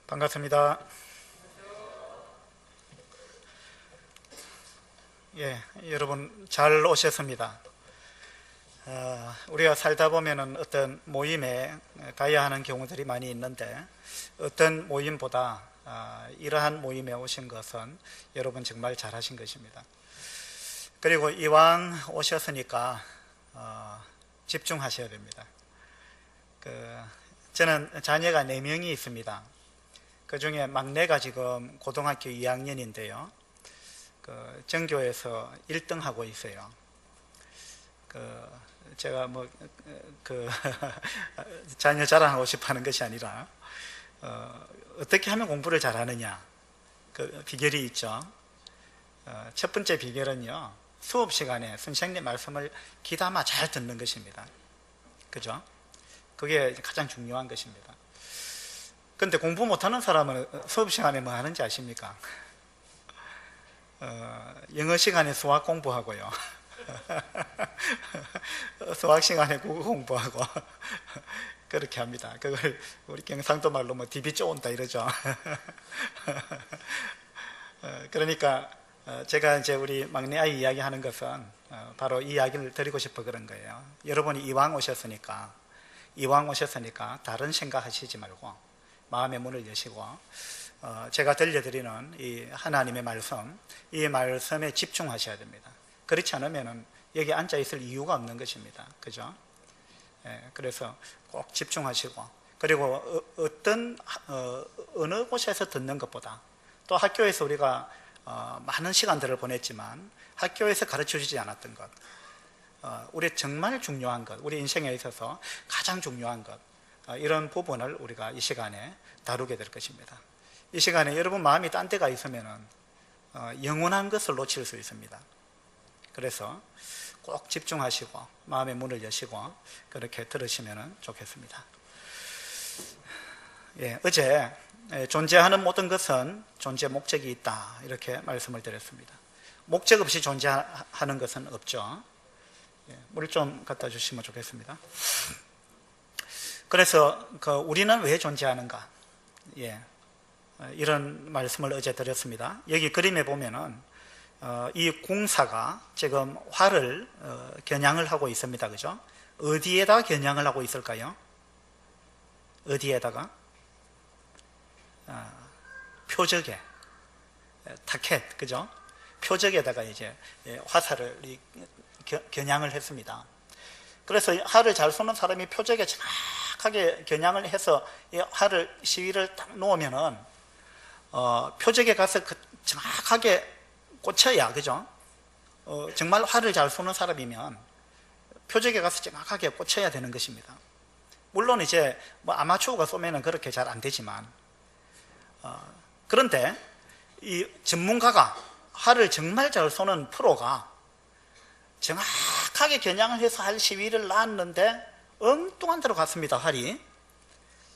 반갑습니다. 여러분 잘 오셨습니다. 우리가 살다 보면은 어떤 모임에 가야 하는 경우들이 많이 있는데 어떤 모임보다 이러한 모임에 오신 것은 여러분 정말 잘하신 것입니다. 그리고 이왕 오셨으니까 집중하셔야 됩니다. 저는 자녀가 4명이 있습니다. 그 중에 막내가 지금 고등학교 2학년인데요. 전교에서 1등 하고 있어요. 제가 자녀 자랑하고 싶어 하는 것이 아니라, 어떻게 하면 공부를 잘하느냐, 그 비결이 있죠. 첫 번째 비결은요, 수업 시간에 선생님 말씀을 귀담아 잘 듣는 것입니다. 그죠? 그게 가장 중요한 것입니다. 근데 공부 못하는 사람은 수업 시간에 뭐 하는지 아십니까? 영어 시간에 수학 공부하고요. 수학 시간에 국어 공부하고 그렇게 합니다. 그걸 우리 경상도 말로 뭐 디비 쪼온다 이러죠. 그러니까 제가 이제 우리 막내 아이 이야기하는 것은 바로 이 이야기를 드리고 싶어 그런 거예요. 여러분이 이왕 오셨으니까 다른 생각하시지 말고 마음의 문을 여시고 제가 들려드리는 이 하나님의 말씀, 이 말씀에 집중하셔야 됩니다. 그렇지 않으면 여기 앉아 있을 이유가 없는 것입니다. 그죠? 그래서 꼭 집중하시고, 그리고 어느 곳에서 듣는 것보다, 또 학교에서 우리가 많은 시간들을 보냈지만 학교에서 가르쳐주지 않았던 것, 우리 정말 중요한 것, 우리 인생에 있어서 가장 중요한 것, 이런 부분을 우리가 이 시간에 다루게 될 것입니다. 이 시간에 여러분 마음이 딴 데가 있으면 영원한 것을 놓칠 수 있습니다. 그래서 꼭 집중하시고 마음의 문을 여시고 그렇게 들으시면 좋겠습니다. 어제 존재하는 모든 것은 존재 목적이 있다, 이렇게 말씀을 드렸습니다. 목적 없이 존재하는 것은 없죠. 물 좀 갖다 주시면 좋겠습니다. 그래서 우리는 왜 존재하는가, 이런 말씀을 어제 드렸습니다. 여기 그림에 보면은 이 공사가 지금 활을 겨냥을 하고 있습니다. 그죠? 어디에다 겨냥을 하고 있을까요? 어디에다가? 표적에, 타켓, 그죠? 표적에다가 이제 화살을 겨냥을 했습니다. 그래서 활을 잘 쏘는 사람이 표적에 정확하게 겨냥을 해서 이 활을, 시위를 딱 놓으면은 표적에 가서 정확하게 꽂혀야, 그죠? 정말 활을 잘 쏘는 사람이면 표적에 가서 정확하게 꽂혀야 되는 것입니다. 물론 이제 뭐 아마추어가 쏘면은 그렇게 잘 안 되지만, 그런데 이 전문가가, 활을 정말 잘 쏘는 프로가 정확하게 겨냥을 해서 활 시위를 놨는데 엉뚱한 데로 갔습니다, 활이.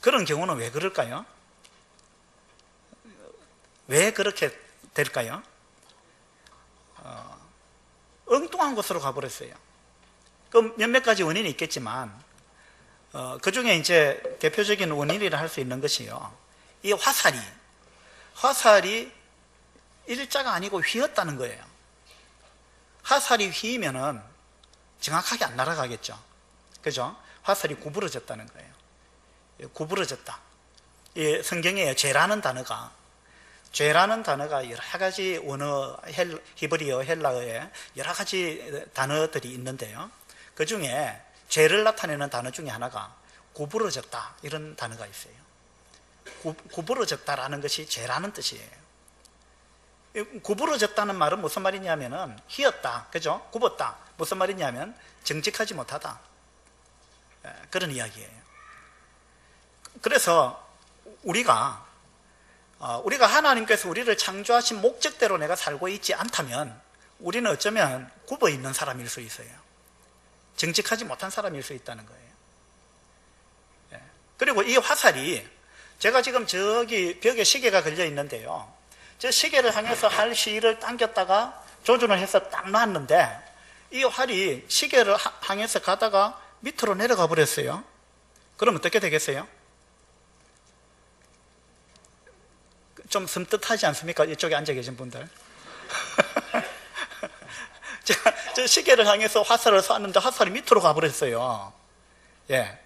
그런 경우는 왜 그럴까요? 왜 그렇게 될까요? 엉뚱한 곳으로 가버렸어요. 그럼 몇몇 가지 원인이 있겠지만, 그 중에 이제 대표적인 원인이라 할 수 있는 것이요, 이 화살이 일자가 아니고 휘었다는 거예요. 화살이 휘면은 정확하게 안 날아가겠죠. 그죠? 화살이 구부러졌다는 거예요. 구부러졌다. 이 성경에 죄라는 단어가 여러 가지 원어, 히브리어, 헬라어에 여러 가지 단어들이 있는데요. 그 중에 죄를 나타내는 단어 중에 하나가 구부러졌다, 이런 단어가 있어요. 구부러졌다라는 것이 죄라는 뜻이에요. 구부러졌다는 말은 무슨 말이냐면은 휘었다, 그죠? 굽었다. 무슨 말이냐면 정직하지 못하다, 그런 이야기예요. 그래서 우리가 하나님께서 우리를 창조하신 목적대로 내가 살고 있지 않다면 우리는 어쩌면 굽어 있는 사람일 수 있어요. 정직하지 못한 사람일 수 있다는 거예요. 그리고 이 화살이, 제가 지금 저기 벽에 시계가 걸려 있는데요, 저 시계를 향해서 활 시위를 당겼다가 조준을 해서 딱 놨는데 이 활이 시계를 향해서 가다가 밑으로 내려가 버렸어요. 그럼 어떻게 되겠어요? 좀 섬뜩하지 않습니까? 이쪽에 앉아 계신 분들. 저 시계를 향해서 화살을 쐈는데 화살이 밑으로 가버렸어요. 예.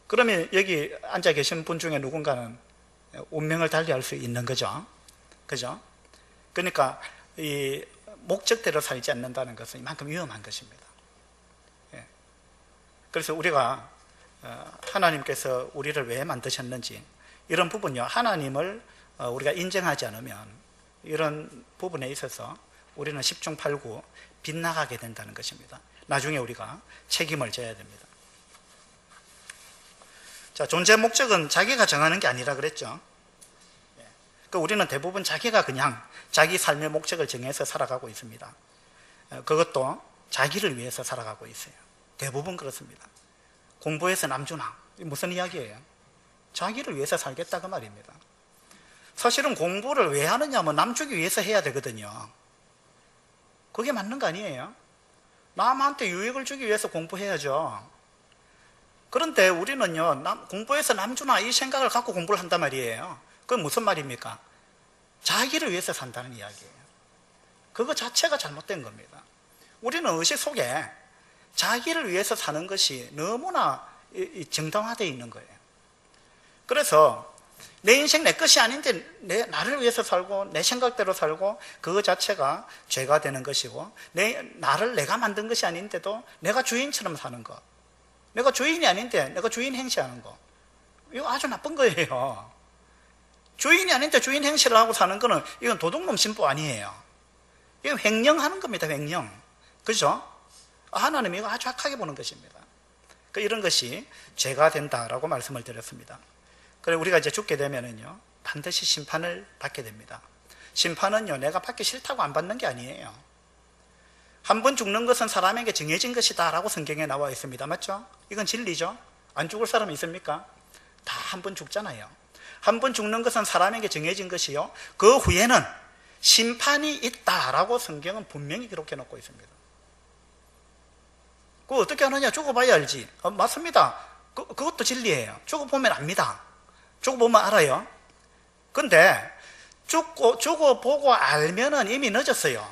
그러면 여기 앉아 계신 분 중에 누군가는 운명을 달리할 수 있는 거죠. 그죠? 그러니까 이 목적대로 살지 않는다는 것은 이만큼 위험한 것입니다. 예. 그래서 우리가 하나님께서 우리를 왜 만드셨는지 이런 부분요, 하나님을 우리가 인정하지 않으면 이런 부분에 있어서 우리는 10중 8구 빗나가게 된다는 것입니다. 나중에 우리가 책임을 져야 됩니다. 자, 존재 목적은 자기가 정하는 게 아니라 그랬죠. 그러니까 우리는 대부분 자기가 그냥 자기 삶의 목적을 정해서 살아가고 있습니다. 그것도 자기를 위해서 살아가고 있어요. 대부분 그렇습니다. 공부해서 남주나 무슨 이야기예요? 자기를 위해서 살겠다 그 말입니다. 사실은 공부를 왜 하느냐면 남주기 위해서 해야 되거든요. 그게 맞는 거 아니에요? 남한테 유익을 주기 위해서 공부해야죠. 그런데 우리는요, 공부해서 남주나 이 생각을 갖고 공부를 한단 말이에요. 그건 무슨 말입니까? 자기를 위해서 산다는 이야기예요. 그거 자체가 잘못된 겁니다. 우리는 의식 속에 자기를 위해서 사는 것이 너무나 정당화되어 있는 거예요. 그래서 내 인생 내 것이 아닌데 나를 위해서 살고 내 생각대로 살고 그거 자체가 죄가 되는 것이고 나를 내가 만든 것이 아닌데도 내가 주인처럼 사는 것, 내가 주인이 아닌데 내가 주인 행세하는 거, 이거 아주 나쁜 거예요. 주인이 아닌데 주인 행세를 하고 사는 거는 이건 도둑놈 신부 아니에요. 이거 횡령하는 겁니다. 횡령. 그죠? 하나님이 이거 아주 악하게 보는 것입니다. 이런 것이 죄가 된다라고 말씀을 드렸습니다. 그래 우리가 이제 죽게 되면은요, 반드시 심판을 받게 됩니다. 심판은요, 내가 받기 싫다고 안 받는 게 아니에요. 한 번 죽는 것은 사람에게 정해진 것이다 라고 성경에 나와 있습니다. 맞죠? 이건 진리죠? 안 죽을 사람이 있습니까? 다 한 번 죽잖아요. 한 번 죽는 것은 사람에게 정해진 것이요, 그 후에는 심판이 있다라고 성경은 분명히 기록해 놓고 있습니다. 그거 어떻게 하느냐? 죽어봐야 알지. 맞습니다. 그것도 진리예요. 죽어보면 압니다. 죽어보면 알아요. 근데 죽어보고 알면은 이미 늦었어요.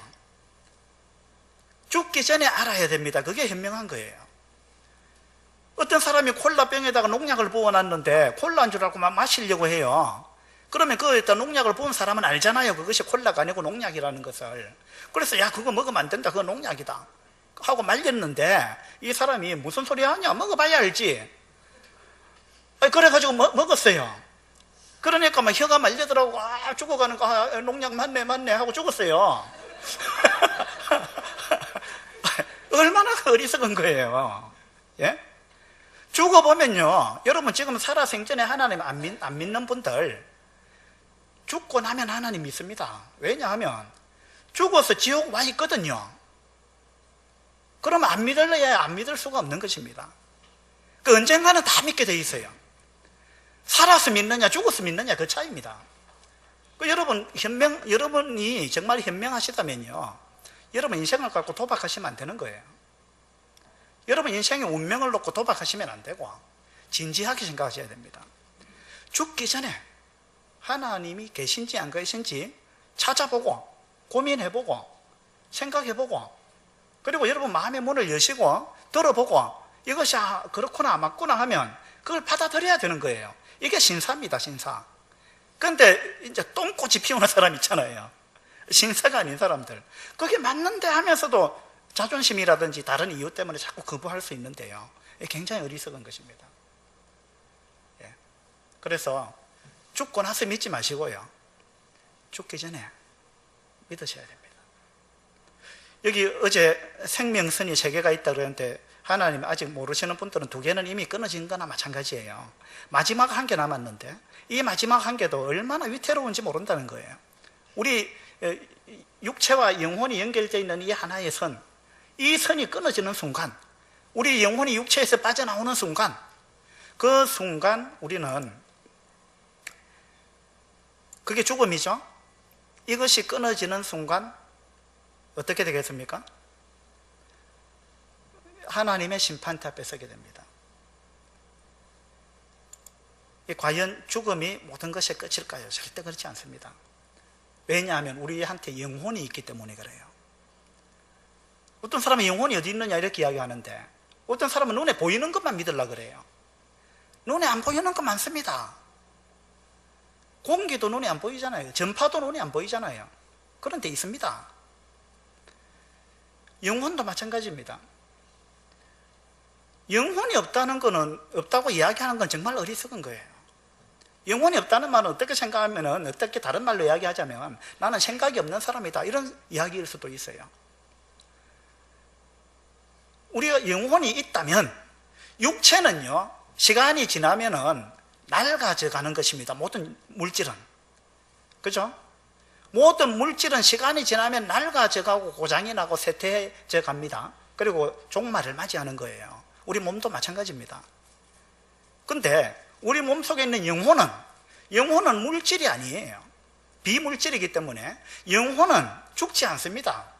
죽기 전에 알아야 됩니다. 그게 현명한 거예요. 어떤 사람이 콜라병에다가 농약을 부어놨는데 콜라인 줄 알고 마시려고 해요. 그러면 그거에다 농약을 부은 사람은 알잖아요. 그것이 콜라가 아니고 농약이라는 것을. 그래서 야, 그거 먹으면 안 된다. 그거 농약이다 하고 말렸는데 이 사람이 무슨 소리 하냐? 먹어봐야 알지. 그래가지고 먹었어요. 그러니까 막 혀가 말리더라고. 죽어가는 거, 농약 맞네 하고 죽었어요. 얼마나 어리석은 거예요. 예? 죽어보면요, 여러분 지금 살아 생전에 하나님 안 믿는 분들, 죽고 나면 하나님 믿습니다. 왜냐하면 죽어서 지옥 와 있거든요. 그러면 안 믿을래야 안 믿을 수가 없는 것입니다. 언젠가는 다 믿게 돼 있어요. 살아서 믿느냐 죽어서 믿느냐 그 차이입니다. 여러분이 정말 현명하시다면요, 여러분 인생을 갖고 도박하시면 안 되는 거예요. 여러분 인생의 운명을 놓고 도박하시면 안 되고 진지하게 생각하셔야 됩니다. 죽기 전에 하나님이 계신지 안 계신지 찾아보고 고민해보고 생각해보고, 그리고 여러분 마음의 문을 여시고 들어보고 이것이 그렇구나 맞구나 하면 그걸 받아들여야 되는 거예요. 이게 신사입니다. 신사. 그런데 이제 똥꼬치 피우는 사람 있잖아요. 신사가 아닌 사람들, 그게 맞는데 하면서도 자존심이라든지 다른 이유 때문에 자꾸 거부할 수 있는데요, 굉장히 어리석은 것입니다. 예. 그래서 죽고 나서 믿지 마시고요, 죽기 전에 믿으셔야 됩니다. 여기 어제 생명선이 3개가 있다 그러는데 하나님 아직 모르시는 분들은 2개는 이미 끊어진 거나 마찬가지예요. 마지막 1개 남았는데 이 마지막 1개도 얼마나 위태로운지 모른다는 거예요. 우리 육체와 영혼이 연결되어 있는 이 하나의 선, 이 선이 끊어지는 순간, 우리 영혼이 육체에서 빠져나오는 순간, 그 순간 우리는, 그게 죽음이죠. 이것이 끊어지는 순간 어떻게 되겠습니까? 하나님의 심판대 앞에 서게 됩니다. 과연 죽음이 모든 것의 끝일까요? 절대 그렇지 않습니다. 왜냐하면 우리한테 영혼이 있기 때문에 그래요. 어떤 사람은 영혼이 어디 있느냐 이렇게 이야기하는데 어떤 사람은 눈에 보이는 것만 믿으려고 그래요. 눈에 안 보이는 거 많습니다. 공기도 눈에 안 보이잖아요. 전파도 눈에 안 보이잖아요. 그런 데 있습니다. 영혼도 마찬가지입니다. 영혼이 없다는 것은, 없다고 이야기하는 건 정말 어리석은 거예요. 영혼이 없다는 말은 어떻게 생각하면, 어떻게 다른 말로 이야기하자면 나는 생각이 없는 사람이다 이런 이야기일 수도 있어요. 우리가 영혼이 있다면 육체는요 시간이 지나면은 낡아져 가는 것입니다. 모든 물질은. 그죠? 모든 물질은 시간이 지나면 낡아져 가고 고장이 나고 쇠퇴해져 갑니다. 그리고 종말을 맞이하는 거예요. 우리 몸도 마찬가지입니다. 근데 우리 몸속에 있는 영혼은 물질이 아니에요. 비물질이기 때문에 영혼은 죽지 않습니다.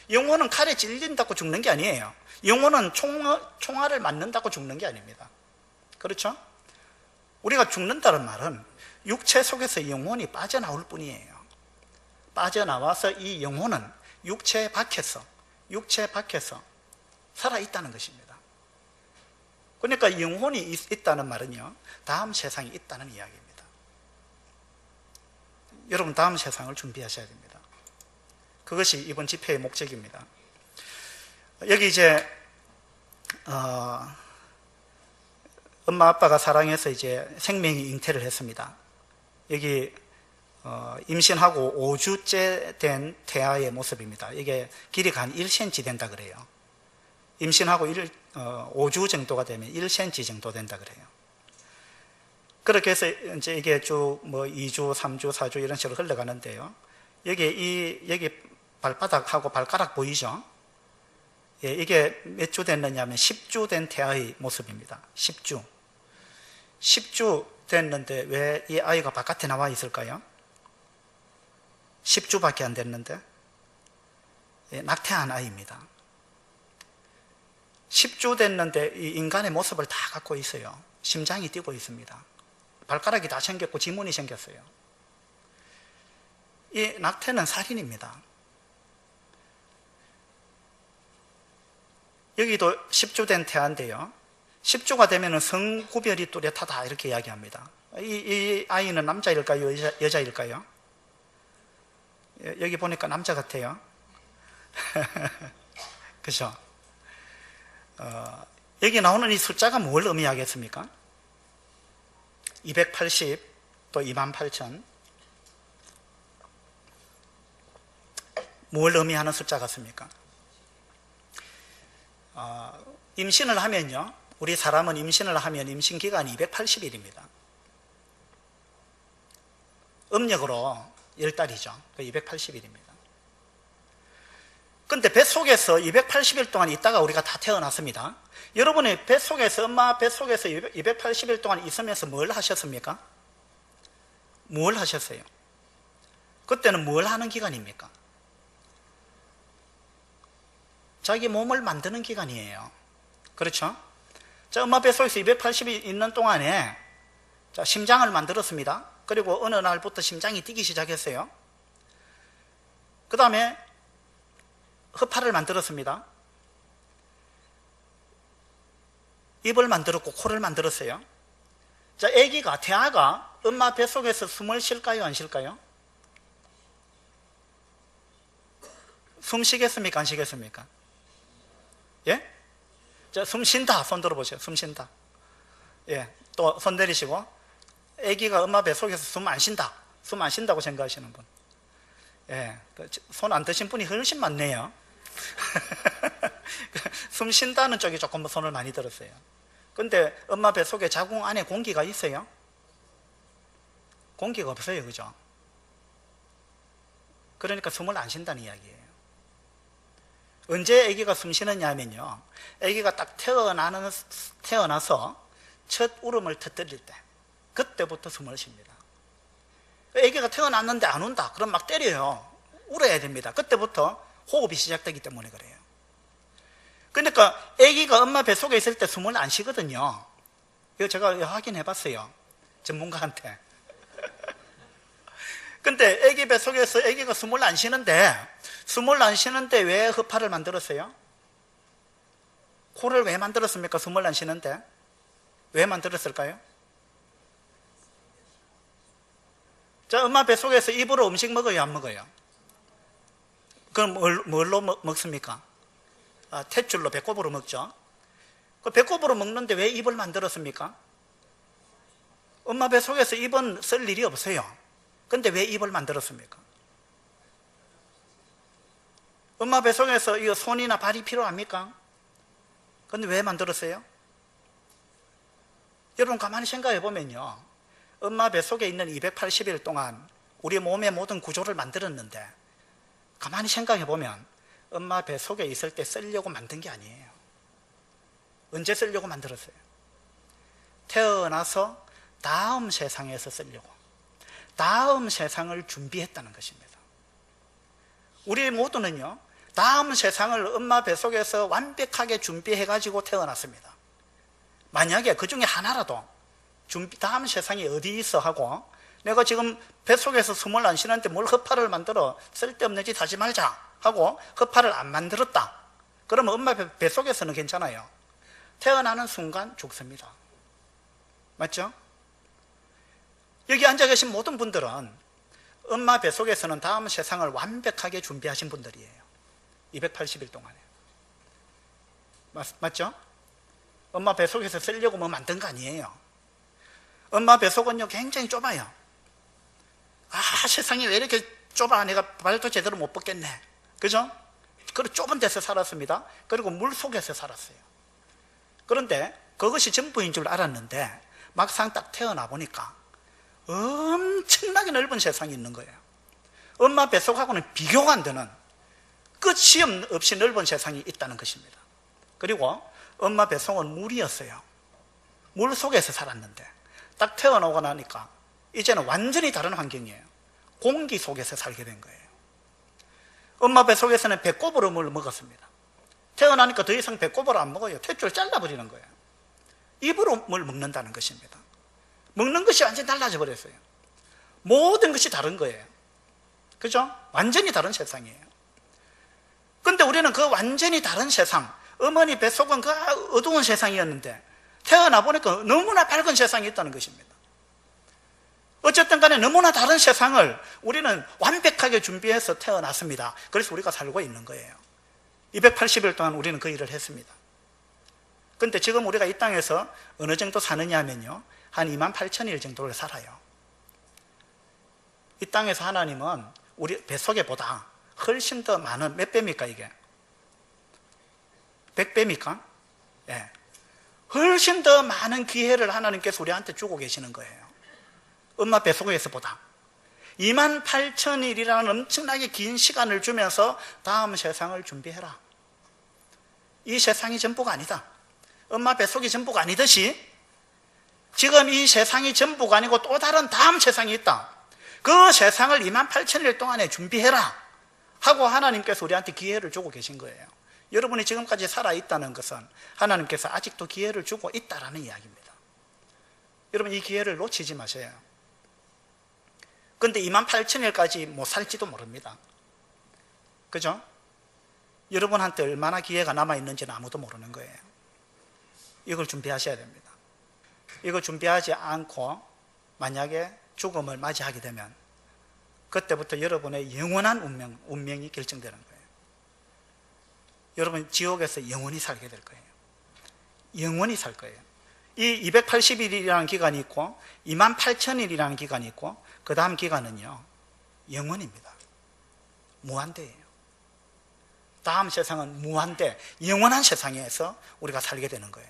영혼은 칼에 찔린다고 죽는 게 아니에요. 영혼은 총알을 맞는다고 죽는 게 아닙니다. 그렇죠? 우리가 죽는다는 말은 육체 속에서 영혼이 빠져나올 뿐이에요. 빠져나와서 이 영혼은 육체 밖에서 살아있다는 것입니다. 그러니까 영혼이 있다는 말은요 다음 세상이 있다는 이야기입니다. 여러분 다음 세상을 준비하셔야 됩니다. 그것이 이번 집회의 목적입니다. 여기 이제 엄마 아빠가 사랑해서 이제 생명이 잉태를 했습니다. 여기 임신하고 5주째 된 태아의 모습입니다. 이게 길이가 한 1cm 된다 그래요. 임신하고 5주 정도가 되면 1cm 정도 된다 그래요. 그렇게 해서 이제 이게 쭉 뭐 2주, 3주, 4주 이런 식으로 흘러가는데요. 여기 발바닥하고 발가락 보이죠? 예, 이게 몇 주 됐느냐면 10주 된 태아의 모습입니다. 10주 됐는데 왜 이 아이가 바깥에 나와 있을까요? 10주밖에 안 됐는데 예, 낙태한 아이입니다. 10주 됐는데 이 인간의 모습을 다 갖고 있어요. 심장이 뛰고 있습니다. 발가락이 다 생겼고 지문이 생겼어요. 이 낙태는 살인입니다. 여기도 10주 된 태아인데요. 10주가 되면 성구별이 뚜렷하다 이렇게 이야기합니다. 이 아이는 남자일까요? 여자일까요? 여기 보니까 남자 같아요. 그죠? 여기 나오는 이 숫자가 뭘 의미하겠습니까? 280, 또 28,000. 뭘 의미하는 숫자 같습니까? 임신을 하면요, 우리 사람은 임신을 하면 임신 기간이 280일입니다. 음력으로 10달이죠. 280일입니다. 근데 뱃속에서 280일 동안 있다가 우리가 다 태어났습니다. 여러분의 뱃속에서, 엄마 뱃속에서 280일 동안 있으면서 뭘 하셨습니까? 뭘 하셨어요? 그때는 뭘 하는 기간입니까? 자기 몸을 만드는 기간이에요. 그렇죠? 자, 엄마 뱃속에서 280일 있는 동안에 자, 심장을 만들었습니다. 그리고 어느 날부터 심장이 뛰기 시작했어요. 그 다음에 허파를 만들었습니다. 입을 만들었고 코를 만들었어요. 자, 아기가, 태아가 엄마 뱃속에서 숨을 쉴까요? 안 쉴까요? 숨 쉬겠습니까? 안 쉬겠습니까? 예? 자, 숨 쉰다. 손 들어보세요. 숨 쉰다. 예. 또 손 내리시고. 아기가 엄마 뱃속에서 숨 안 쉰다. 숨 안 쉰다고 생각하시는 분. 예. 손 안 드신 분이 훨씬 많네요. 숨 쉰다는 쪽이 조금 손을 많이 들었어요. 근데 엄마 뱃속에 자궁 안에 공기가 있어요? 공기가 없어요. 그죠? 그러니까 숨을 안 쉰다는 이야기예요. 언제 아기가 숨 쉬느냐 하면요, 아기가 딱 태어나서 첫 울음을 터뜨릴 때, 그때부터 숨을 쉽니다. 아기가 태어났는데 안 운다. 그럼 막 때려요. 울어야 됩니다. 그때부터 호흡이 시작되기 때문에 그래요. 그러니까 아기가 엄마 뱃속에 있을 때 숨을 안 쉬거든요. 이거 제가 확인해 봤어요. 전문가한테. 근데 아기 뱃속에서 아기가 숨을 안 쉬는데 왜 허파를 만들었어요? 코를 왜 만들었습니까? 숨을 안 쉬는데 왜 만들었을까요? 자, 엄마 뱃속에서 입으로 음식 먹어요, 안 먹어요? 그럼 뭘로 먹습니까? 탯줄로, 배꼽으로 먹죠. 그 배꼽으로 먹는데 왜 입을 만들었습니까? 엄마 뱃속에서 입은 쓸 일이 없어요. 근데 왜 입을 만들었습니까? 엄마 뱃속에서 이거 손이나 발이 필요합니까? 근데 왜 만들었어요? 여러분 가만히 생각해 보면요, 엄마 뱃속에 있는 280일 동안 우리 몸의 모든 구조를 만들었는데 가만히 생각해 보면 엄마 뱃속에 있을 때 쓰려고 만든 게 아니에요. 언제 쓰려고 만들었어요? 태어나서 다음 세상에서 쓰려고, 다음 세상을 준비했다는 것입니다. 우리 모두는요, 다음 세상을 엄마 뱃속에서 완벽하게 준비해가지고 태어났습니다. 만약에 그 중에 하나라도 다음 세상이 어디 있어 하고, 내가 지금 뱃속에서 숨을 안 쉬는데 뭘 허파를 만들어 쓸데없는 짓 하지 말자 하고 허파를 안 만들었다, 그러면 엄마 뱃속에서는 괜찮아요. 태어나는 순간 죽습니다. 맞죠? 여기 앉아 계신 모든 분들은 엄마 뱃속에서는 다음 세상을 완벽하게 준비하신 분들이에요. 280일 동안에. 맞죠? 엄마 뱃속에서 쓰려고 뭐 만든 거 아니에요. 엄마 뱃속은요 굉장히 좁아요. 세상이 왜 이렇게 좁아, 내가 발도 제대로 못 뻗겠네, 그죠? 그리고 좁은 데서 살았습니다. 그리고 물 속에서 살았어요. 그런데 그것이 전부인 줄 알았는데 막상 딱 태어나 보니까 엄청나게 넓은 세상이 있는 거예요. 엄마 뱃속하고는 비교가 안 되는, 끝이 없이 넓은 세상이 있다는 것입니다. 그리고 엄마 뱃속은 물이었어요. 물 속에서 살았는데 딱 태어나고 나니까 이제는 완전히 다른 환경이에요. 공기 속에서 살게 된 거예요. 엄마 뱃속에서는 배꼽으로 물 먹었습니다. 태어나니까 더 이상 배꼽으로 안 먹어요. 탯줄 잘라버리는 거예요. 입으로 물 먹는다는 것입니다. 먹는 것이 완전히 달라져 버렸어요. 모든 것이 다른 거예요. 그죠? 완전히 다른 세상이에요. 근데 우리는 그 완전히 다른 세상, 어머니 뱃속은 그 어두운 세상이었는데 태어나 보니까 너무나 밝은 세상이 있다는 것입니다. 어쨌든 간에 너무나 다른 세상을 우리는 완벽하게 준비해서 태어났습니다. 그래서 우리가 살고 있는 거예요. 280일 동안 우리는 그 일을 했습니다. 근데 지금 우리가 이 땅에서 어느 정도 사느냐 하면요, 한 28,000일 정도를 살아요. 이 땅에서 하나님은 우리 뱃속에보다 훨씬 더 많은, 몇 배입니까 이게? 100배입니까? 예. 훨씬 더 많은 기회를 하나님께서 우리한테 주고 계시는 거예요. 엄마 뱃속에서보다 28,000일이라는 엄청나게 긴 시간을 주면서 다음 세상을 준비해라. 이 세상이 전부가 아니다. 엄마 뱃속이 전부가 아니듯이 지금 이 세상이 전부가 아니고 또 다른 다음 세상이 있다. 그 세상을 28,000일 동안에 준비해라 하고 하나님께서 우리한테 기회를 주고 계신 거예요. 여러분이 지금까지 살아있다는 것은 하나님께서 아직도 기회를 주고 있다라는 이야기입니다. 여러분 이 기회를 놓치지 마세요. 근데 28,000일까지 못 살지도 모릅니다. 그죠? 여러분한테 얼마나 기회가 남아있는지는 아무도 모르는 거예요. 이걸 준비하셔야 됩니다. 이걸 준비하지 않고 만약에 죽음을 맞이하게 되면 그때부터 여러분의 영원한 운명이 결정되는 거예요. 여러분 지옥에서 영원히 살게 될 거예요. 영원히 살 거예요. 이 280일이라는 기간이 있고 28,000일이라는 기간이 있고 그 다음 기간은요 영원입니다. 무한대예요. 다음 세상은 무한대, 영원한 세상에서 우리가 살게 되는 거예요.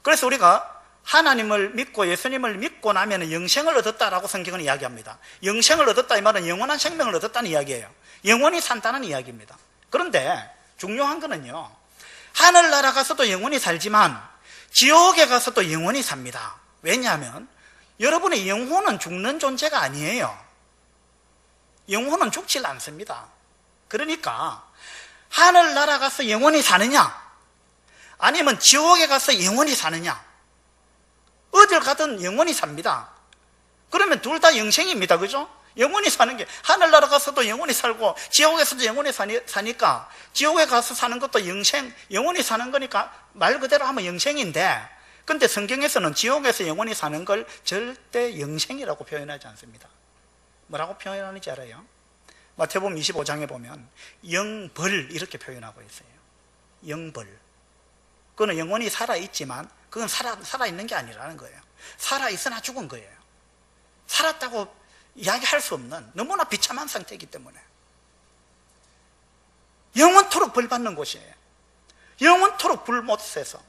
그래서 우리가 하나님을 믿고 예수님을 믿고 나면 영생을 얻었다라고 성경은 이야기합니다. 영생을 얻었다 이 말은 영원한 생명을 얻었다는 이야기예요. 영원히 산다는 이야기입니다. 그런데 중요한 거는요, 하늘나라 가서도 영원히 살지만 지옥에 가서도 영원히 삽니다. 왜냐하면 여러분의 영혼은 죽는 존재가 아니에요. 영혼은 죽질 않습니다. 그러니까 하늘나라 가서 영원히 사느냐 아니면 지옥에 가서 영원히 사느냐, 어딜 가든 영원히 삽니다. 그러면 둘 다 영생입니다. 그죠? 영원히 사는 게, 하늘나라 가서도 영원히 살고 지옥에서도 영원히 사니까 지옥에 가서 사는 것도 영원히 사는 거니까 말 그대로 하면 영생인데, 근데 성경에서는 지옥에서 영원히 사는 걸 절대 영생이라고 표현하지 않습니다. 뭐라고 표현하는지 알아요? 마태복음 25장에 보면 영벌 이렇게 표현하고 있어요. 영벌. 그거는 영원히 살아있지만 그건 살아있는 게 아니라는 거예요. 살아있으나 죽은 거예요. 살았다고 이야기할 수 없는 너무나 비참한 상태이기 때문에 영원토록 벌 받는 곳이에요. 영원토록 불 못 쐬서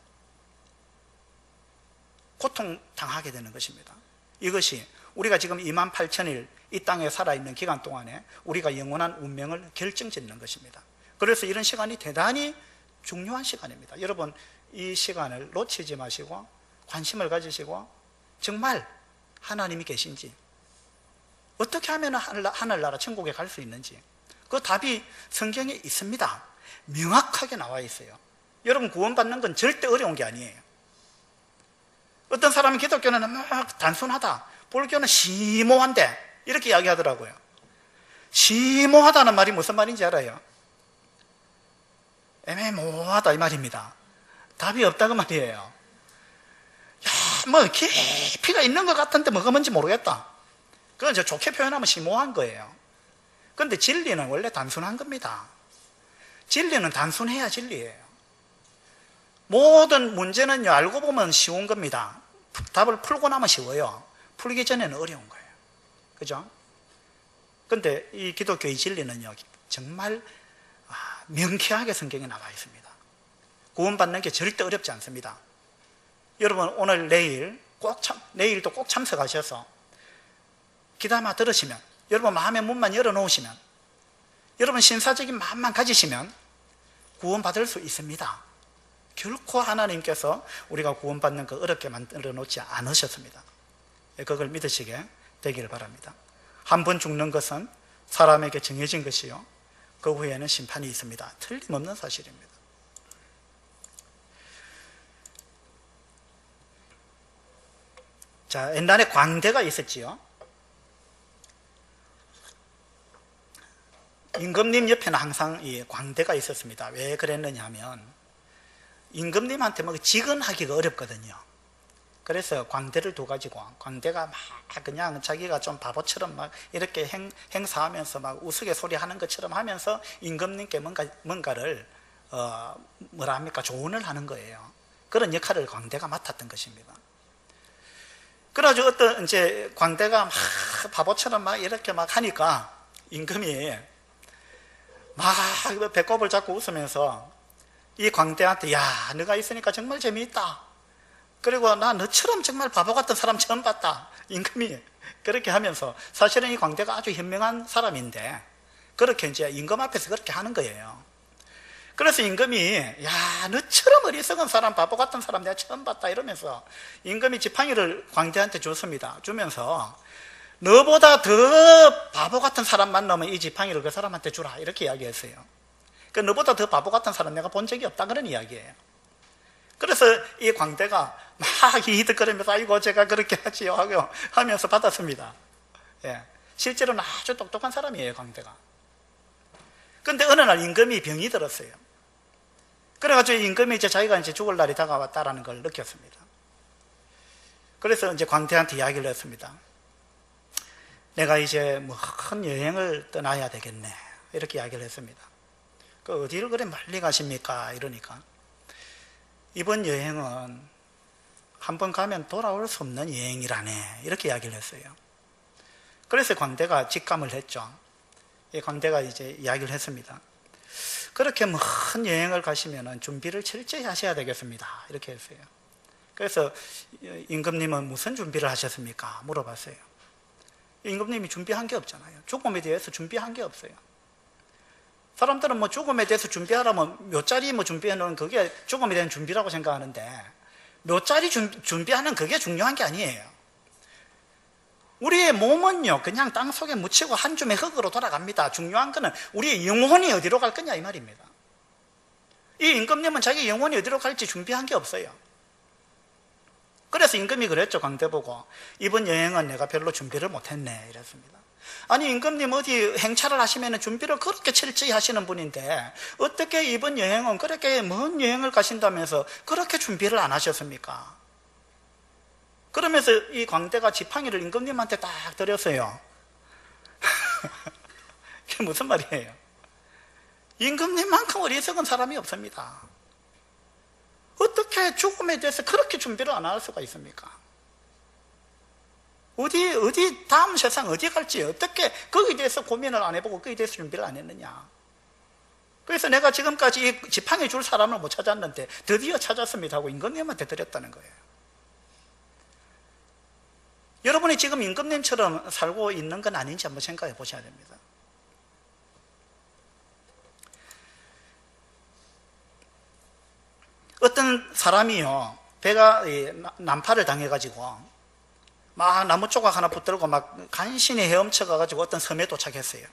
고통당하게 되는 것입니다. 이것이 우리가 지금 28,000일 이 땅에 살아있는 기간 동안에 우리가 영원한 운명을 결정짓는 것입니다. 그래서 이런 시간이 대단히 중요한 시간입니다. 여러분, 이 시간을 놓치지 마시고 관심을 가지시고 정말 하나님이 계신지, 어떻게 하면 하늘나라 천국에 갈 수 있는지 그 답이 성경에 있습니다. 명확하게 나와 있어요. 여러분, 구원받는 건 절대 어려운 게 아니에요. 어떤 사람은 기독교는 막 단순하다, 불교는 심오한데 이렇게 이야기하더라고요. 심오하다는 말이 무슨 말인지 알아요? 애매모호하다 이 말입니다. 답이 없다고 말이에요. 야, 뭐 깊이가 있는 것 같은데 뭐가 뭔지 모르겠다. 그건 저 좋게 표현하면 심오한 거예요. 그런데 진리는 원래 단순한 겁니다. 진리는 단순해야 진리예요. 모든 문제는요, 알고 보면 쉬운 겁니다. 답을 풀고 나면 쉬워요. 풀기 전에는 어려운 거예요. 그죠? 근데 이 기독교의 진리는요, 정말 명쾌하게 성경에 나와 있습니다. 구원받는 게 절대 어렵지 않습니다. 여러분, 오늘 내일도 꼭 참석하셔서 기다마 들으시면, 여러분 마음의 문만 열어놓으시면, 여러분 신사적인 마음만 가지시면 구원받을 수 있습니다. 결코 하나님께서 우리가 구원받는 거 어렵게 만들어 놓지 않으셨습니다. 그걸 믿으시게 되기를 바랍니다. 한 번 죽는 것은 사람에게 정해진 것이요, 그 후에는 심판이 있습니다. 틀림없는 사실입니다. 자, 옛날에 광대가 있었지요. 임금님 옆에는 항상 이 광대가 있었습니다. 왜 그랬느냐 하면 임금님한테 뭐 직언하기가 어렵거든요. 그래서 광대를 둬가지고, 광대가 막 그냥 자기가 좀 바보처럼 막 이렇게 행사하면서 막 우스갯소리 하는 것처럼 하면서 임금님께 뭔가를 뭐라 합니까, 조언을 하는 거예요. 그런 역할을 광대가 맡았던 것입니다. 그래가지고 어떤 이제 광대가 막 바보처럼 막 이렇게 막 하니까 임금이 막 배꼽을 잡고 웃으면서 이 광대한테, 야, 너가 있으니까 정말 재미있다. 그리고 나 너처럼 정말 바보 같은 사람 처음 봤다. 임금이 그렇게 하면서, 사실은 이 광대가 아주 현명한 사람인데 그렇게 이제 임금 앞에서 그렇게 하는 거예요. 그래서 임금이, 야, 너처럼 어리석은 사람, 바보 같은 사람 내가 처음 봤다 이러면서 임금이 지팡이를 광대한테 줬습니다. 주면서 너보다 더 바보 같은 사람 만나면 이 지팡이를 그 사람한테 주라 이렇게 이야기했어요. 그 너보다 더 바보 같은 사람 내가 본 적이 없다 그런 이야기예요. 그래서 이 광대가 막 히히득거리면서 아이고 제가 그렇게 하지요 하면서 받았습니다. 예. 실제로는 아주 똑똑한 사람이에요, 광대가. 그런데 어느 날 임금이 병이 들었어요. 그래가지고 임금이 이제 자기가 이제 죽을 날이 다가왔다라는 걸 느꼈습니다. 그래서 이제 광대한테 이야기를 했습니다. 내가 이제 뭐 큰 여행을 떠나야 되겠네 이렇게 이야기를 했습니다. 그 어디를 그래 멀리 가십니까? 이러니까 이번 여행은 한번 가면 돌아올 수 없는 여행이라네 이렇게 이야기를 했어요. 그래서 광대가 직감을 했죠. 이 광대가 이제 이야기를 했습니다. 그렇게 먼 여행을 가시면 준비를 철저히 하셔야 되겠습니다 이렇게 했어요. 그래서 임금님은 무슨 준비를 하셨습니까? 물어봤어요. 임금님이 준비한 게 없잖아요. 죽음에 대해서 준비한 게 없어요. 사람들은 뭐 죽음에 대해서 준비하라면 묘자리 뭐 준비해놓은 그게 죽음에 대한 준비라고 생각하는데, 묘자리 준비하는 그게 중요한 게 아니에요. 우리의 몸은요 그냥 땅속에 묻히고 한 줌의 흙으로 돌아갑니다. 중요한 거는 우리의 영혼이 어디로 갈 거냐 이 말입니다. 이 임금님은 자기 영혼이 어디로 갈지 준비한 게 없어요. 그래서 임금이 그랬죠. 광대 보고 이번 여행은 내가 별로 준비를 못했네 이랬습니다. 아니 임금님 어디 행차를 하시면 준비를 그렇게 철저히 하시는 분인데 어떻게 이번 여행은 그렇게 먼 여행을 가신다면서 그렇게 준비를 안 하셨습니까? 그러면서 이 광대가 지팡이를 임금님한테 딱 드렸어요. 이게 무슨 말이에요? 임금님만큼 어리석은 사람이 없습니다. 어떻게 죽음에 대해서 그렇게 준비를 안 할 수가 있습니까? 어디 다음 세상 어디 갈지 어떻게 거기에 대해서 고민을 안 해보고 거기에 대해서 준비를 안 했느냐. 그래서 내가 지금까지 이 지팡이 줄 사람을 못 찾았는데 드디어 찾았습니다 하고 임금님한테 드렸다는 거예요. 여러분이 지금 임금님처럼 살고 있는 건 아닌지 한번 생각해 보셔야 됩니다. 어떤 사람이요, 배가 난파를 당해가지고 막 나무 조각 하나 붙들고 막 간신히 헤엄쳐 가가지고 어떤 섬에 도착했어요.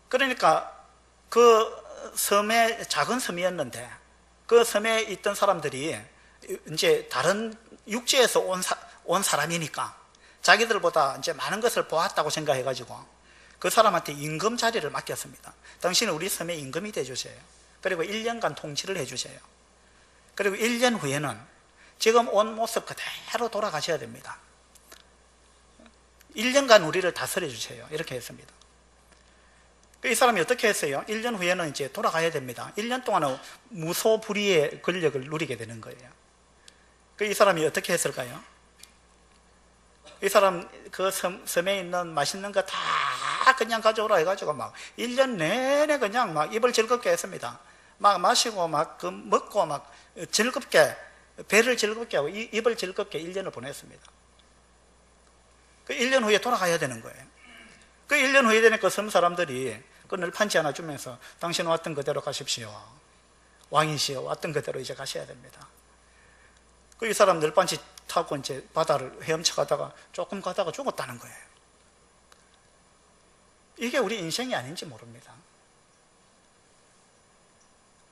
그러니까 그 섬에, 작은 섬이었는데 그 섬에 있던 사람들이 이제 다른 육지에서 온 사람이니까 자기들보다 이제 많은 것을 보았다고 생각해가지고 그 사람한테 임금 자리를 맡겼습니다. 당신은 우리 섬의 임금이 되주세요. 그리고 1년간 통치를 해주세요. 그리고 1년 후에는 지금 온 모습 그대로 돌아가셔야 됩니다. 1년간 우리를 다스려 주세요. 이렇게 했습니다. 이 사람이 어떻게 했어요? 1년 후에는 이제 돌아가야 됩니다. 1년 동안은 무소불위의 권력을 누리게 되는 거예요. 이 사람이 어떻게 했을까요? 이 사람 그 섬에 있는 맛있는 거 다 그냥 가져오라 해가지고 막 1년 내내 그냥 막 입을 즐겁게 했습니다. 막 마시고 막 그 먹고 막 즐겁게, 배를 즐겁게 하고 입을 즐겁게 1년을 보냈습니다. 그 1년 후에 돌아가야 되는 거예요. 그 1년 후에 되니까 그 섬 사람들이 그 널판지 하나 주면서 당신 왔던 그대로 가십시오. 왕이시여 왔던 그대로 이제 가셔야 됩니다. 그 이 사람 널판지 타고 이제 바다를 헤엄쳐 가다가 조금 가다가 죽었다는 거예요. 이게 우리 인생이 아닌지 모릅니다.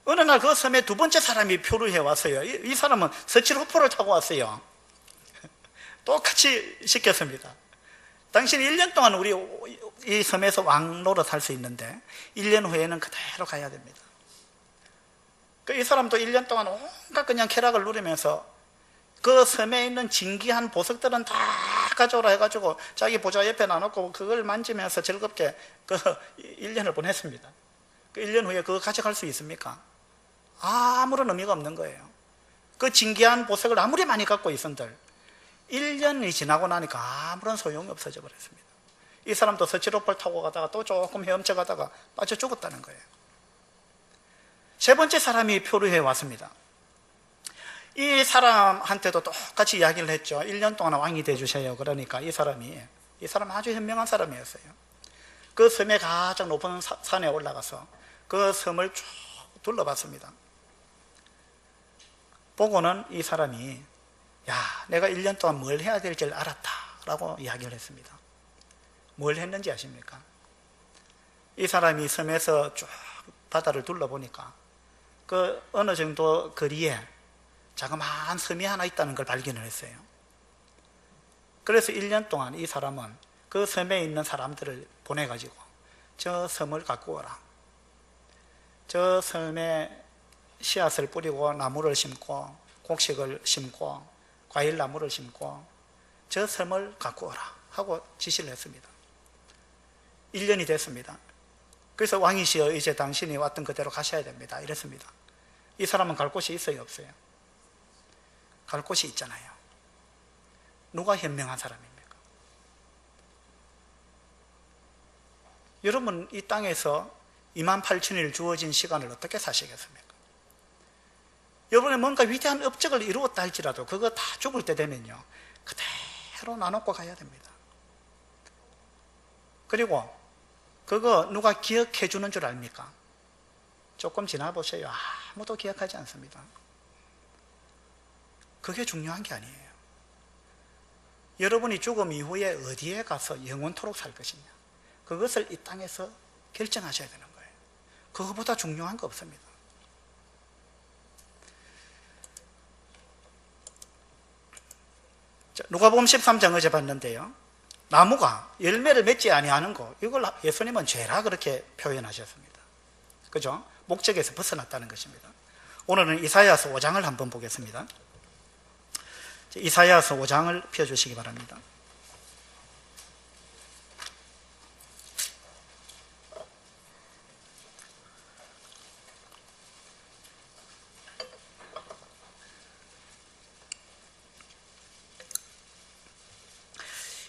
어느 날 그 섬에 두 번째 사람이 표류해 왔어요. 이 사람은 서칠호포를 타고 왔어요. 똑같이 시켰습니다. 당신 1년 동안 우리 이 섬에서 왕 노릇 할 수 있는데 1년 후에는 그대로 가야 됩니다. 이 사람도 1년 동안 온갖 그냥 쾌락을 누리면서 그 섬에 있는 진귀한 보석들은 다 가져오라 해가지고 자기 보좌 옆에 놔놓고 그걸 만지면서 즐겁게 그 1년을 보냈습니다. 그 1년 후에 그거 가져갈 수 있습니까? 아무런 의미가 없는 거예요. 그 진귀한 보석을 아무리 많이 갖고 있은들 1년이 지나고 나니까 아무런 소용이 없어져 버렸습니다. 이 사람도 서치로폴 타고 가다가 또 조금 헤엄쳐 가다가 빠져 죽었다는 거예요. 세 번째 사람이 표류해 왔습니다. 이 사람한테도 똑같이 이야기를 했죠. 1년 동안 왕이 되주세요. 그러니까 이 사람 아주 현명한 사람이었어요. 그 섬의 가장 높은 산에 올라가서 그 섬을 쭉 둘러봤습니다. 보고는 이 사람이 내가 1년 동안 뭘 해야 될지 알았다 라고 이야기를 했습니다. 뭘 했는지 아십니까? 이 사람이 섬에서 쭉 바다를 둘러보니까 그 어느 정도 거리에 자그마한 섬이 하나 있다는 걸 발견을 했어요. 그래서 1년 동안 이 사람은 그 섬에 있는 사람들을 보내가지고 저 섬을 갖고 오라. 저 섬에 씨앗을 뿌리고 나무를 심고 곡식을 심고 과일나무를 심고 저 섬을 갖고 오라 하고 지시를 했습니다. 1년이 됐습니다. 그래서 왕이시여 이제 당신이 왔던 그대로 가셔야 됩니다. 이랬습니다. 이 사람은 갈 곳이 있어요, 없어요? 갈 곳이 있잖아요. 누가 현명한 사람입니까? 여러분 이 땅에서 28,000일 주어진 시간을 어떻게 사시겠습니까? 여러분이 뭔가 위대한 업적을 이루었다 할지라도 그거 다 죽을 때 되면요 그대로 나눠고 가야 됩니다. 그리고 그거 누가 기억해 주는 줄 압니까? 조금 지나보세요. 아무도 기억하지 않습니다. 그게 중요한 게 아니에요. 여러분이 죽음 이후에 어디에 가서 영원토록 살 것이냐, 그것을 이 땅에서 결정하셔야 되는 거예요. 그거보다 중요한 거 없습니다. 누가복음 13장 어제 봤는데요. 나무가 열매를 맺지 아니하는 거, 이걸 예수님은 죄라 그렇게 표현하셨습니다. 그죠? 목적에서 벗어났다는 것입니다. 오늘은 이사야서 5장을 한번 보겠습니다. 이사야서 5장을 펴주시기 바랍니다.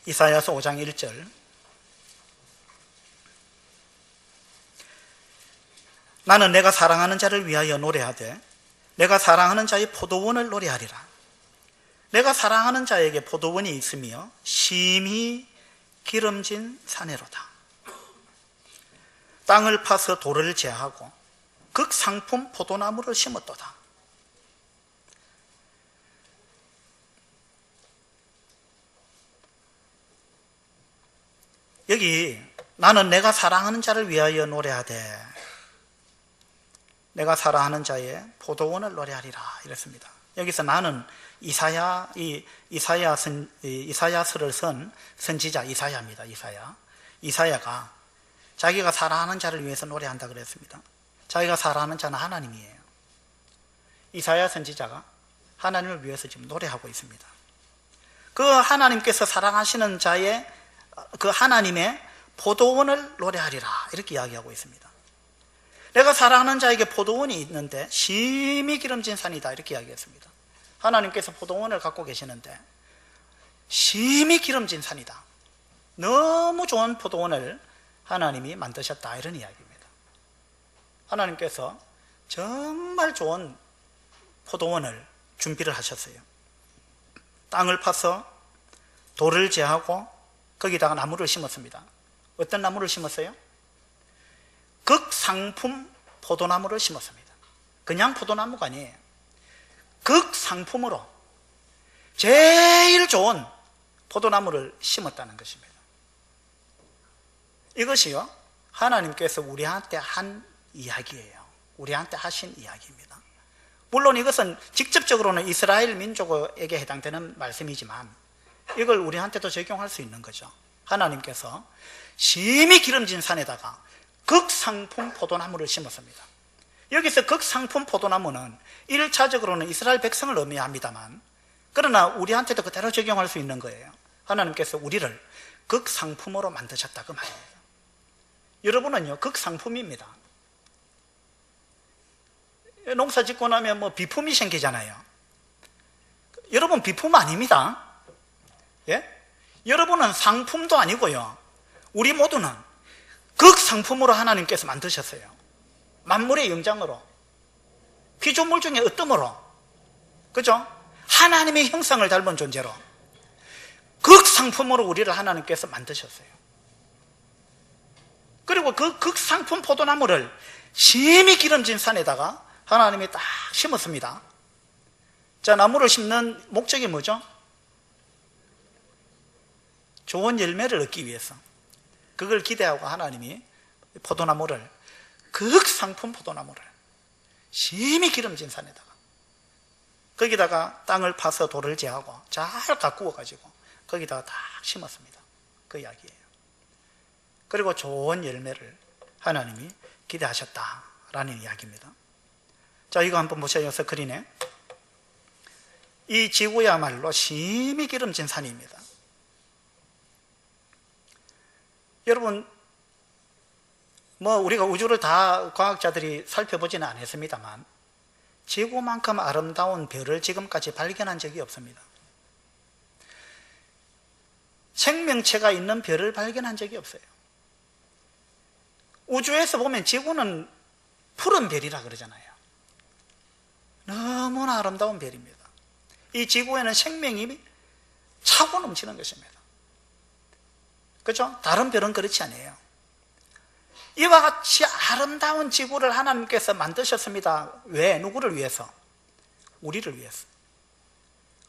이사야서 5장 1절. 나는 내가 사랑하는 자를 위하여 노래하되 내가 사랑하는 자의 포도원을 노래하리라. 내가 사랑하는 자에게 포도원이 있으며 심히 기름진 사내로다. 땅을 파서 돌을 제하고 극상품 포도나무를 심었도다. 여기 나는 내가 사랑하는 자를 위하여 노래하되 내가 사랑하는 자의 포도원을 노래하리라 이랬습니다. 여기서 나는 이사야서를 쓴 선지자 이사야입니다. 이사야가 자기가 사랑하는 자를 위해서 노래한다 그랬습니다. 자기가 사랑하는 자는 하나님이에요. 이사야 선지자가 하나님을 위해서 지금 노래하고 있습니다. 그 하나님께서 사랑하시는 자의 그 하나님의 포도원을 노래하리라 이렇게 이야기하고 있습니다. 내가 사랑하는 자에게 포도원이 있는데 심히 기름진 산이다 이렇게 이야기했습니다. 하나님께서 포도원을 갖고 계시는데 심히 기름진 산이다. 너무 좋은 포도원을 하나님이 만드셨다 이런 이야기입니다. 하나님께서 정말 좋은 포도원을 준비를 하셨어요. 땅을 파서 돌을 제하고 거기다가 나무를 심었습니다. 어떤 나무를 심었어요? 극상품 포도나무를 심었습니다. 그냥 포도나무가 아니에요. 극상품으로 제일 좋은 포도나무를 심었다는 것입니다. 이것이요, 하나님께서 우리한테 한 이야기예요. 우리한테 하신 이야기입니다. 물론 이것은 직접적으로는 이스라엘 민족에게 해당되는 말씀이지만 이걸 우리한테도 적용할 수 있는 거죠. 하나님께서 심히 기름진 산에다가 극상품 포도나무를 심었습니다. 여기서 극상품 포도나무는 1차적으로는 이스라엘 백성을 의미합니다만 그러나 우리한테도 그대로 적용할 수 있는 거예요. 하나님께서 우리를 극상품으로 만드셨다 그 말입니다. 여러분은요 극상품입니다. 농사 짓고 나면 뭐 비품이 생기잖아요. 여러분 비품 아닙니다. 예? 여러분은 상품도 아니고요. 우리 모두는 극상품으로 하나님께서 만드셨어요. 만물의 영장으로, 피조물 중에 으뜸으로, 그죠? 하나님의 형상을 닮은 존재로 극상품으로 우리를 하나님께서 만드셨어요. 그리고 그 극상품 포도나무를 심히 기름진 산에다가 하나님이 딱 심었습니다. 자, 나무를 심는 목적이 뭐죠? 좋은 열매를 얻기 위해서. 그걸 기대하고 하나님이 포도나무를, 극상품 포도나무를 심히 기름진 산에다가 거기다가 땅을 파서 돌을 제하고 잘 가꾸어 가지고 거기다가 딱 심었습니다. 그 이야기예요. 그리고 좋은 열매를 하나님이 기대하셨다라는 이야기입니다. 자, 이거 한번 보세요. 스크린에. 이 지구야말로 심히 기름진 산입니다. 여러분, 뭐 우리가 우주를 다 과학자들이 살펴보지는 않았습니다만 지구만큼 아름다운 별을 지금까지 발견한 적이 없습니다. 생명체가 있는 별을 발견한 적이 없어요. 우주에서 보면 지구는 푸른 별이라 그러잖아요. 너무나 아름다운 별입니다. 이 지구에는 생명이 차고 넘치는 것입니다. 그렇죠? 다른 별은 그렇지 않아요. 이와 같이 아름다운 지구를 하나님께서 만드셨습니다. 왜? 누구를 위해서? 우리를 위해서.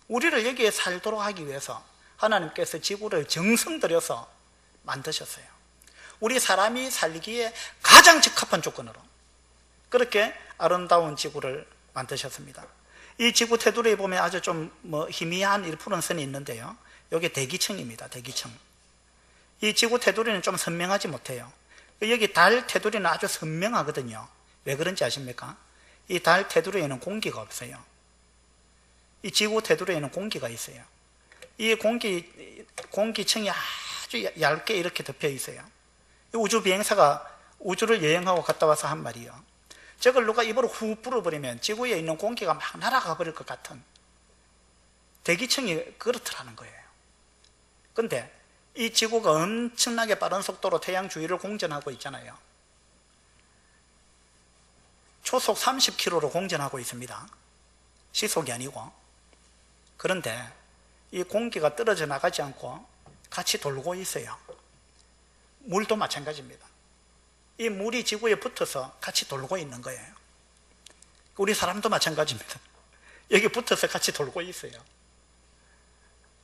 우리를 여기에 살도록 하기 위해서 하나님께서 지구를 정성 들여서 만드셨어요. 우리 사람이 살기에 가장 적합한 조건으로 그렇게 아름다운 지구를 만드셨습니다. 이 지구 테두리에 보면 아주 좀 희미한 푸른 선이 있는데요. 이게 대기층입니다. 대기층. 이 지구 테두리는 좀 선명하지 못해요. 여기 달 테두리는 아주 선명하거든요. 왜 그런지 아십니까? 이 달 테두리에는 공기가 없어요. 이 지구 테두리에는 공기가 있어요. 이 공기층이 아주 얇게 이렇게 덮여 있어요. 우주 비행사가 우주를 여행하고 갔다 와서 한 말이요. 저걸 누가 입으로 훅 불어버리면 지구에 있는 공기가 막 날아가 버릴 것 같은 대기층이 그렇더라는 거예요. 근데 이 지구가 엄청나게 빠른 속도로 태양 주위를 공전하고 있잖아요. 초속 30km로 공전하고 있습니다. 시속이 아니고. 그런데 이 공기가 떨어져 나가지 않고 같이 돌고 있어요. 물도 마찬가지입니다. 이 물이 지구에 붙어서 같이 돌고 있는 거예요. 우리 사람도 마찬가지입니다. 여기 붙어서 같이 돌고 있어요.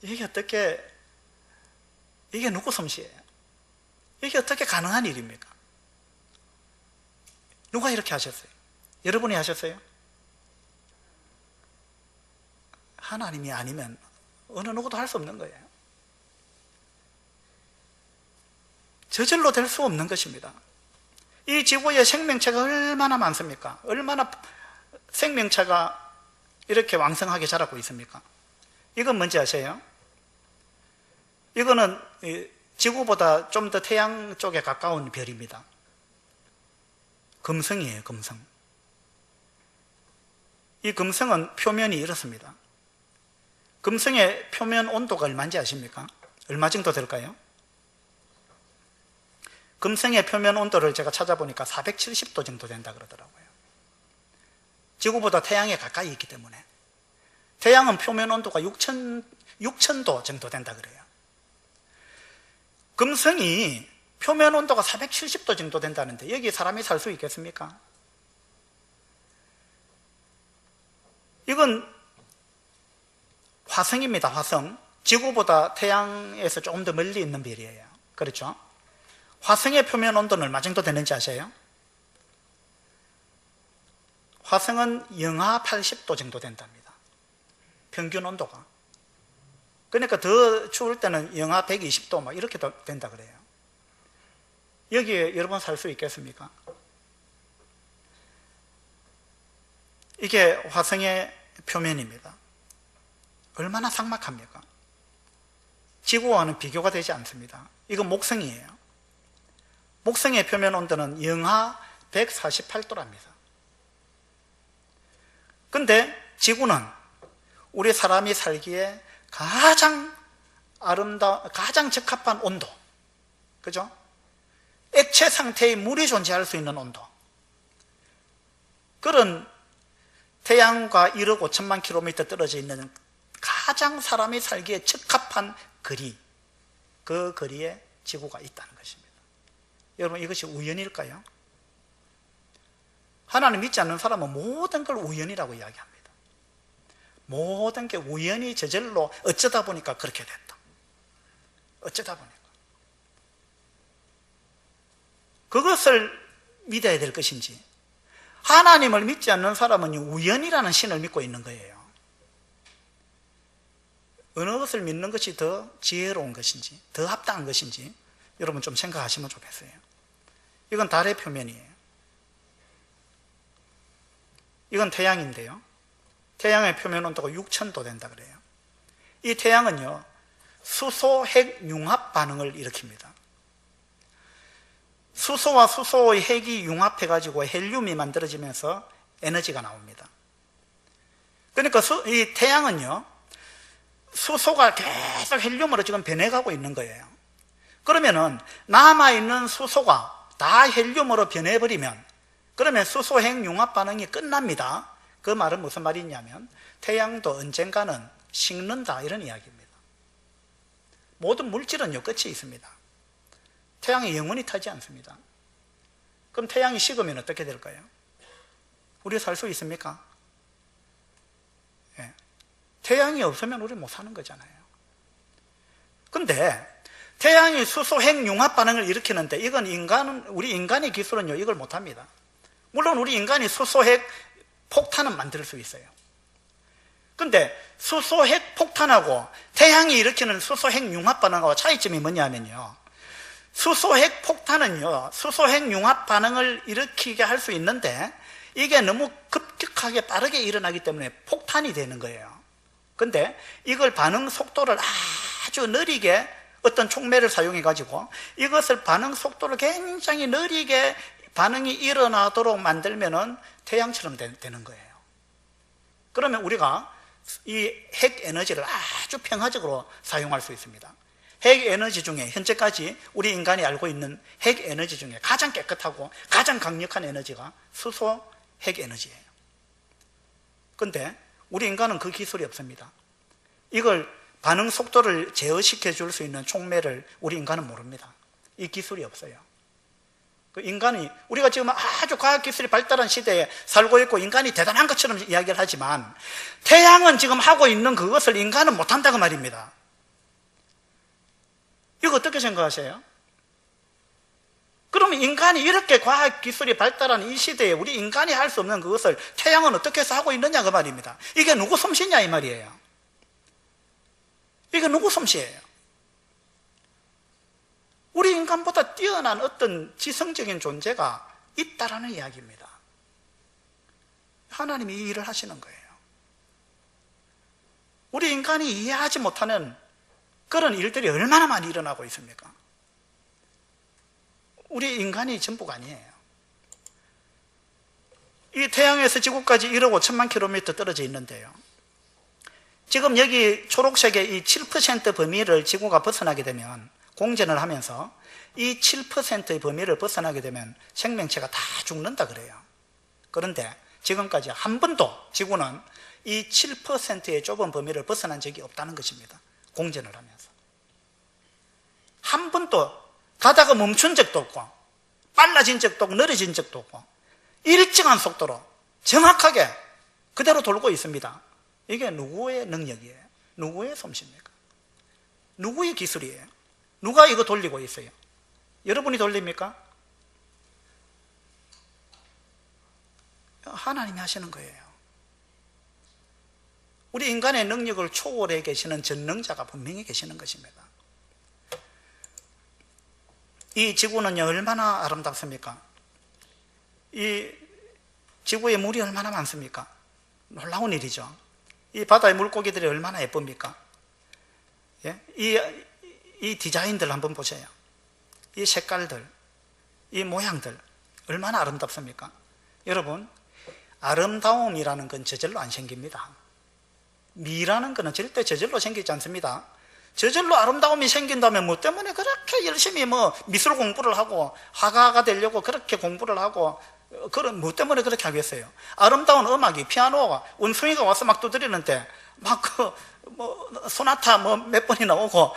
이게 누구 솜씨예요? 이게 어떻게 가능한 일입니까? 누가 이렇게 하셨어요? 여러분이 하셨어요? 하나님이 아니면 어느 누구도 할 수 없는 거예요. 저절로 될 수 없는 것입니다. 이 지구에 생명체가 얼마나 많습니까? 얼마나 생명체가 이렇게 왕성하게 자라고 있습니까? 이건 뭔지 아세요? 이거는 지구보다 좀 더 태양 쪽에 가까운 별입니다. 금성이에요, 금성. 이 금성은 표면이 이렇습니다. 금성의 표면 온도가 얼마인지 아십니까? 얼마 정도 될까요? 금성의 표면 온도를 제가 찾아보니까 470도 정도 된다 그러더라고요. 지구보다 태양에 가까이 있기 때문에. 태양은 표면 온도가 6,000도 정도 된다 그래요. 금성이 표면 온도가 470도 정도 된다는데 여기 사람이 살 수 있겠습니까? 이건 화성입니다. 화성. 지구보다 태양에서 조금 더 멀리 있는 별이에요. 그렇죠? 화성의 표면 온도는 얼마 정도 되는지 아세요? 화성은 영하 80도 정도 된답니다. 평균 온도가. 그러니까 더 추울 때는 영하 120도 막 이렇게 된다 그래요. 여기에 여러분 살 수 있겠습니까? 이게 화성의 표면입니다. 얼마나 삭막합니까? 지구와는 비교가 되지 않습니다. 이건 목성이에요. 목성의 표면 온도는 영하 148도랍니다. 근데 지구는 우리 사람이 살기에 가장 가장 적합한 온도. 그죠? 액체 상태의 물이 존재할 수 있는 온도. 그런 태양과 1억 5천만 킬로미터 떨어져 있는 가장 사람이 살기에 적합한 거리, 그 거리에 지구가 있다는 것입니다. 여러분, 이것이 우연일까요? 하나님 믿지 않는 사람은 모든 걸 우연이라고 이야기합니다. 모든 게 우연히 저절로 어쩌다 보니까 그렇게 됐다. 어쩌다 보니까. 그것을 믿어야 될 것인지, 하나님을 믿지 않는 사람은 우연이라는 신을 믿고 있는 거예요. 어느 것을 믿는 것이 더 지혜로운 것인지, 더 합당한 것인지 여러분 좀 생각하시면 좋겠어요. 이건 달의 표면이에요. 이건 태양인데요. 태양의 표면 온도가 6,000도 된다 그래요. 이 태양은요, 수소 핵 융합 반응을 일으킵니다. 수소와 수소의 핵이 융합해가지고 헬륨이 만들어지면서 에너지가 나옵니다. 그러니까 이 태양은요, 수소가 계속 헬륨으로 지금 변해가고 있는 거예요. 그러면은 남아있는 수소가 다 헬륨으로 변해버리면, 그러면 수소 핵 융합 반응이 끝납니다. 그 말은 무슨 말이냐면 태양도 언젠가는 식는다, 이런 이야기입니다. 모든 물질은요, 끝이 있습니다. 태양이 영원히 타지 않습니다. 그럼 태양이 식으면 어떻게 될까요? 우리 살 수 있습니까? 예. 태양이 없으면 우리 못 사는 거잖아요. 근데 태양이 수소 핵 융합 반응을 일으키는데 이건 우리 인간의 기술은요, 이걸 못 합니다. 물론 우리 인간이 수소 핵 폭탄은 만들 수 있어요. 근데 수소 핵 폭탄하고 태양이 일으키는 수소 핵 융합 반응하고 차이점이 뭐냐면요, 수소 핵 폭탄은요, 수소 핵 융합 반응을 일으키게 할 수 있는데 이게 너무 급격하게 빠르게 일어나기 때문에 폭탄이 되는 거예요. 근데 이걸 반응 속도를 아주 느리게 어떤 촉매를 사용해 가지고 이것을 반응 속도를 굉장히 느리게 반응이 일어나도록 만들면은 태양처럼 되는 거예요. 그러면 우리가 이 핵 에너지를 아주 평화적으로 사용할 수 있습니다. 핵 에너지 중에 현재까지 우리 인간이 알고 있는 핵 에너지 중에 가장 깨끗하고 가장 강력한 에너지가 수소 핵 에너지예요. 근데 우리 인간은 그 기술이 없습니다. 이걸 반응 속도를 제어시켜 줄 수 있는 촉매를 우리 인간은 모릅니다. 이 기술이 없어요. 그 인간이, 우리가 지금 아주 과학기술이 발달한 시대에 살고 있고 인간이 대단한 것처럼 이야기를 하지만 태양은 지금 하고 있는 그것을 인간은 못한다고 말입니다. 이거 어떻게 생각하세요? 그러면 인간이 이렇게 과학기술이 발달한 이 시대에 우리 인간이 할 수 없는 그것을 태양은 어떻게 해서 하고 있느냐 그 말입니다. 이게 누구 솜씨냐 이 말이에요. 이게 누구 솜씨예요? 우리 인간보다 뛰어난 어떤 지성적인 존재가 있다라는 이야기입니다. 하나님이 이 일을 하시는 거예요. 우리 인간이 이해하지 못하는 그런 일들이 얼마나 많이 일어나고 있습니까? 우리 인간이 전부가 아니에요. 이 태양에서 지구까지 1억 5천만 킬로미터 떨어져 있는데요, 지금 여기 초록색의 이 7% 범위를 지구가 벗어나게 되면, 공전을 하면서 이 7%의 범위를 벗어나게 되면 생명체가 다 죽는다 그래요. 그런데 지금까지 한 번도 지구는 이 7%의 좁은 범위를 벗어난 적이 없다는 것입니다. 공전을 하면서 한 번도 가다가 멈춘 적도 없고 빨라진 적도 없고 느려진 적도 없고 일정한 속도로 정확하게 그대로 돌고 있습니다. 이게 누구의 능력이에요? 누구의 솜씨입니까? 누구의 기술이에요? 누가 이거 돌리고 있어요? 여러분이 돌립니까? 하나님이 하시는 거예요. 우리 인간의 능력을 초월해 계시는 전능자가 분명히 계시는 것입니다. 이 지구는요, 얼마나 아름답습니까? 이 지구에 물이 얼마나 많습니까? 놀라운 일이죠. 이 바다의 물고기들이 얼마나 예쁩니까? 예? 이 디자인들 한번 보세요. 이 색깔들, 이 모양들 얼마나 아름답습니까? 여러분, 아름다움이라는 건 저절로 안 생깁니다. 미라는 것은 절대 저절로 생기지 않습니다. 저절로 아름다움이 생긴다면 뭐 때문에 그렇게 열심히 미술 공부를 하고 화가가 되려고 그렇게 공부를 하고 그런 뭐 때문에 그렇게 하겠어요? 아름다운 음악이, 피아노가 원숭이가 와서 막 두드리는데 소나타 몇 번이 나오고,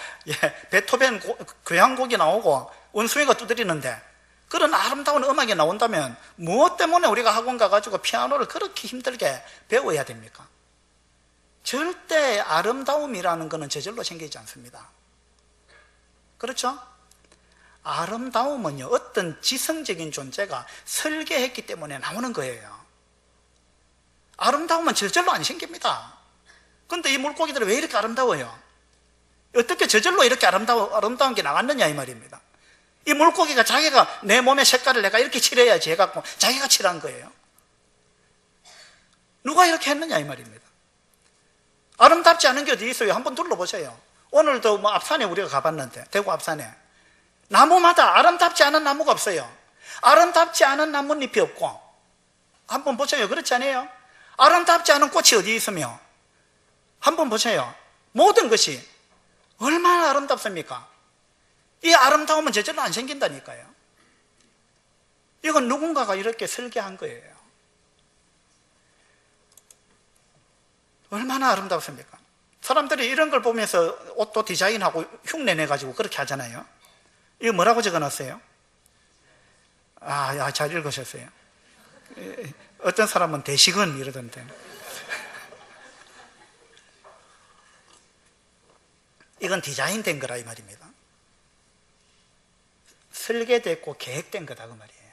베토벤 교향곡이 나오고 원숭이가 두드리는데 그런 아름다운 음악이 나온다면 무엇 때문에 우리가 학원 가가지고 피아노를 그렇게 힘들게 배워야 됩니까? 절대 아름다움이라는 것은 저절로 생기지 않습니다. 그렇죠? 아름다움은요, 어떤 지성적인 존재가 설계했기 때문에 나오는 거예요. 아름다움은 저절로 안 생깁니다. 그런데 이 물고기들은 왜 이렇게 아름다워요? 어떻게 저절로 이렇게 아름다운 게 나왔느냐 이 말입니다. 이 물고기가 자기가 내 몸의 색깔을 내가 이렇게 칠해야지 해갖고 자기가 칠한 거예요. 누가 이렇게 했느냐 이 말입니다. 아름답지 않은 게 어디 있어요? 한번 둘러보세요. 오늘도 앞산에 우리가 가봤는데, 대구 앞산에 나무마다 아름답지 않은 나무가 없어요. 아름답지 않은 나뭇잎이 없고. 한번 보세요. 그렇지 않아요? 아름답지 않은 꽃이 어디 있으며, 한번 보세요. 모든 것이 얼마나 아름답습니까? 이 아름다움은 저절로 안 생긴다니까요. 이건 누군가가 이렇게 설계한 거예요. 얼마나 아름답습니까? 사람들이 이런 걸 보면서 옷도 디자인하고 흉내내가지고 그렇게 하잖아요. 이거 뭐라고 적어놨어요? 잘 읽으셨어요. 어떤 사람은 대식은 이러던데. 이건 디자인된 거라 이 말입니다. 설계됐고 계획된 거다 그 말이에요.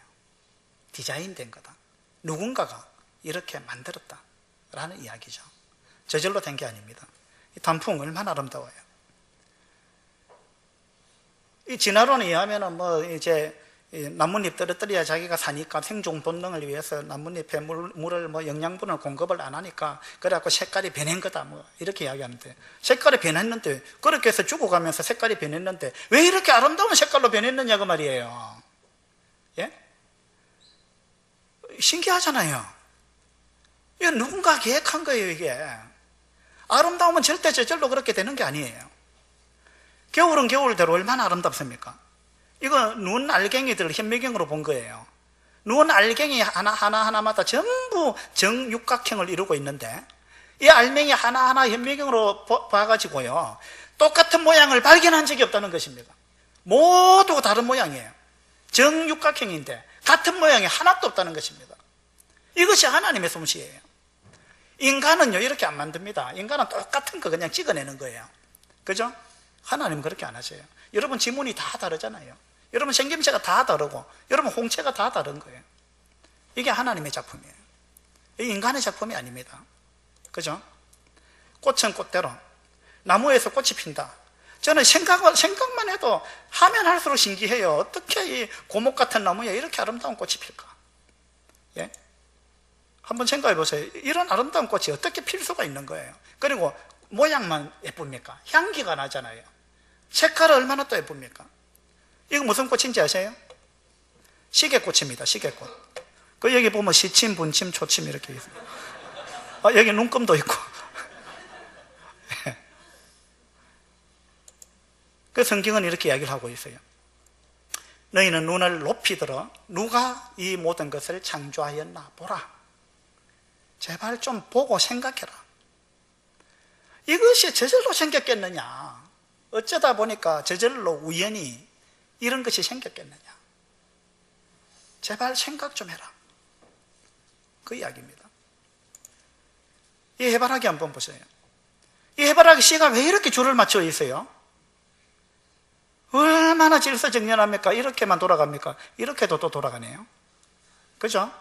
디자인된 거다. 누군가가 이렇게 만들었다라는 이야기죠. 저절로 된 게 아닙니다. 이 단풍 얼마나 아름다워요. 이 진화론에 의하면은 뭐 이제 나뭇잎 떨어뜨려야 자기가 사니까 생존 본능을 위해서 나뭇잎에 물을 뭐 영양분을 공급을 안 하니까 그래갖고 색깔이 변한 거다 뭐 이렇게 이야기하는데, 색깔이 변했는데, 그렇게 해서 죽어가면서 색깔이 변했는데 왜 이렇게 아름다운 색깔로 변했느냐 그 말이에요. 예? 신기하잖아요. 이거 누군가 계획한 거예요. 이게 아름다우면 절대 저절로 그렇게 되는 게 아니에요. 겨울은 겨울대로 얼마나 아름답습니까? 이거 눈 알갱이들 현미경으로 본 거예요. 눈 알갱이 하나마다 전부 정육각형을 이루고 있는데, 이 알맹이 하나하나 현미경으로 봐가지고요, 똑같은 모양을 발견한 적이 없다는 것입니다. 모두 다른 모양이에요. 정육각형인데 같은 모양이 하나도 없다는 것입니다. 이것이 하나님의 솜씨예요. 인간은요 이렇게 안 만듭니다. 인간은 똑같은 거 그냥 찍어내는 거예요. 그죠? 하나님은 그렇게 안 하세요. 여러분 지문이 다 다르잖아요. 여러분 생김새가 다 다르고 여러분 홍채가 다 다른 거예요. 이게 하나님의 작품이에요. 이 인간의 작품이 아닙니다. 그죠? 꽃은 꽃대로, 나무에서 꽃이 핀다. 저는 생각만 해도 하면 할수록 신기해요. 어떻게 이 고목 같은 나무에 이렇게 아름다운 꽃이 필까? 예? 한번 생각해 보세요. 이런 아름다운 꽃이 어떻게 필 수가 있는 거예요? 그리고 모양만 예쁩니까? 향기가 나잖아요. 색깔은 얼마나 또 예쁩니까? 이거 무슨 꽃인지 아세요? 시계꽃입니다. 시계꽃. 그 여기 보면 시침, 분침, 초침 이렇게 있어요. 여기 눈금도 있고. 그 성경은 이렇게 이야기를 하고 있어요. 너희는 눈을 높이 들어 누가 이 모든 것을 창조하였나 보라. 제발 좀 보고 생각해라. 이것이 저절로 생겼겠느냐? 어쩌다 보니까 저절로 우연히 이런 것이 생겼겠느냐? 제발 생각 좀 해라. 그 이야기입니다. 이 해바라기 한번 보세요. 이 해바라기 씨가 왜 이렇게 줄을 맞춰 있어요? 얼마나 질서정연합니까? 이렇게만 돌아갑니까? 이렇게도 또 돌아가네요. 그죠?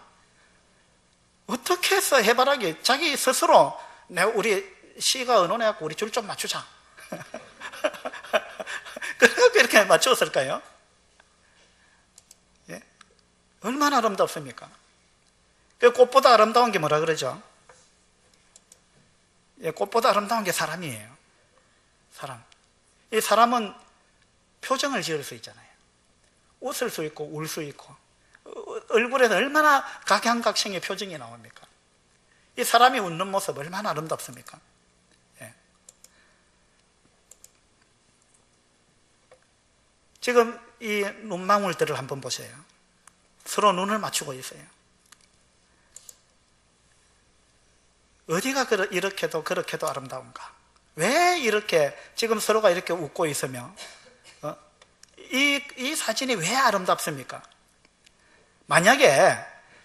어떻게 해서 해바라기 자기 스스로 우리 씨가 의논해갖고 우리 줄 좀 맞추자. 그래서 이렇게 맞추었을까요? 예? 얼마나 아름답습니까? 그 꽃보다 아름다운 게 뭐라 그러죠? 예, 꽃보다 아름다운 게 사람이에요. 사람. 이 사람은 표정을 지을 수 있잖아요. 웃을 수 있고 울 수 있고, 얼굴에서 얼마나 각양각색의 표정이 나옵니까? 이 사람이 웃는 모습 얼마나 아름답습니까? 예. 지금 이 눈망울들을 한번 보세요. 서로 눈을 맞추고 있어요. 어디가 이렇게도 그렇게도 아름다운가? 왜 이렇게 지금 서로가 이렇게 웃고 있으며 이 사진이 왜 아름답습니까? 만약에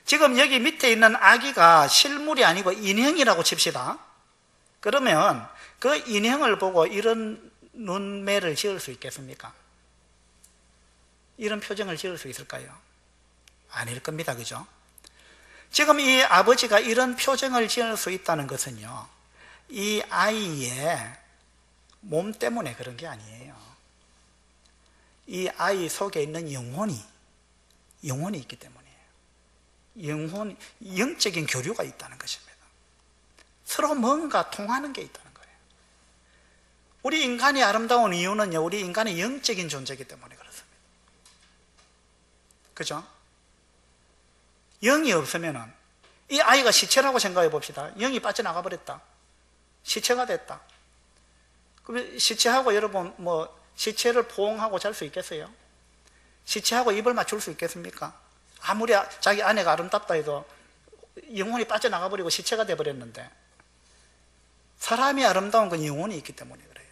지금 여기 밑에 있는 아기가 실물이 아니고 인형이라고 칩시다. 그러면 그 인형을 보고 이런 눈매를 지을 수 있겠습니까? 이런 표정을 지을 수 있을까요? 아닐 겁니다. 그죠? 지금 이 아버지가 이런 표정을 지을 수 있다는 것은요, 이 아이의 몸 때문에 그런 게 아니에요. 이 아이 속에 있는 영혼이 있기 때문이에요. 영적인 교류가 있다는 것입니다. 서로 뭔가 통하는 게 있다는 거예요. 우리 인간이 아름다운 이유는요, 우리 인간의 영적인 존재이기 때문에 그렇습니다. 그죠? 영이 없으면은, 이 아이가 시체라고 생각해 봅시다. 영이 빠져나가 버렸다. 시체가 됐다. 그럼 시체하고 여러분 시체를 포옹하고 잘 수 있겠어요? 시체하고 입을 맞출 수 있겠습니까? 아무리 자기 아내가 아름답다 해도 영혼이 빠져나가 버리고 시체가 돼 버렸는데, 사람이 아름다운 건 영혼이 있기 때문에 그래요.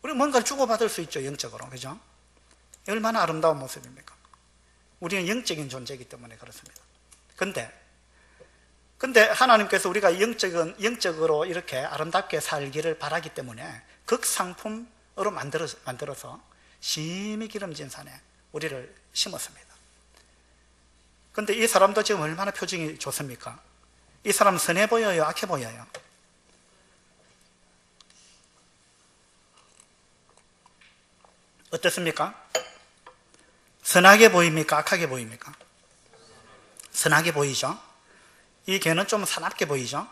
우리 뭔가를 주고받을 수 있죠, 영적으로. 그죠? 얼마나 아름다운 모습입니까? 우리는 영적인 존재이기 때문에 그렇습니다. 근데 하나님께서 우리가 영적으로 이렇게 아름답게 살기를 바라기 때문에 극상품으로 만들어서 심히 기름진 산에 우리를 심었습니다. 근데 이 사람도 지금 얼마나 표정이 좋습니까? 이 사람 선해 보여요? 악해 보여요? 어떻습니까? 선하게 보입니까? 악하게 보입니까? 선하게 보이죠? 이 개는 좀 사납게 보이죠?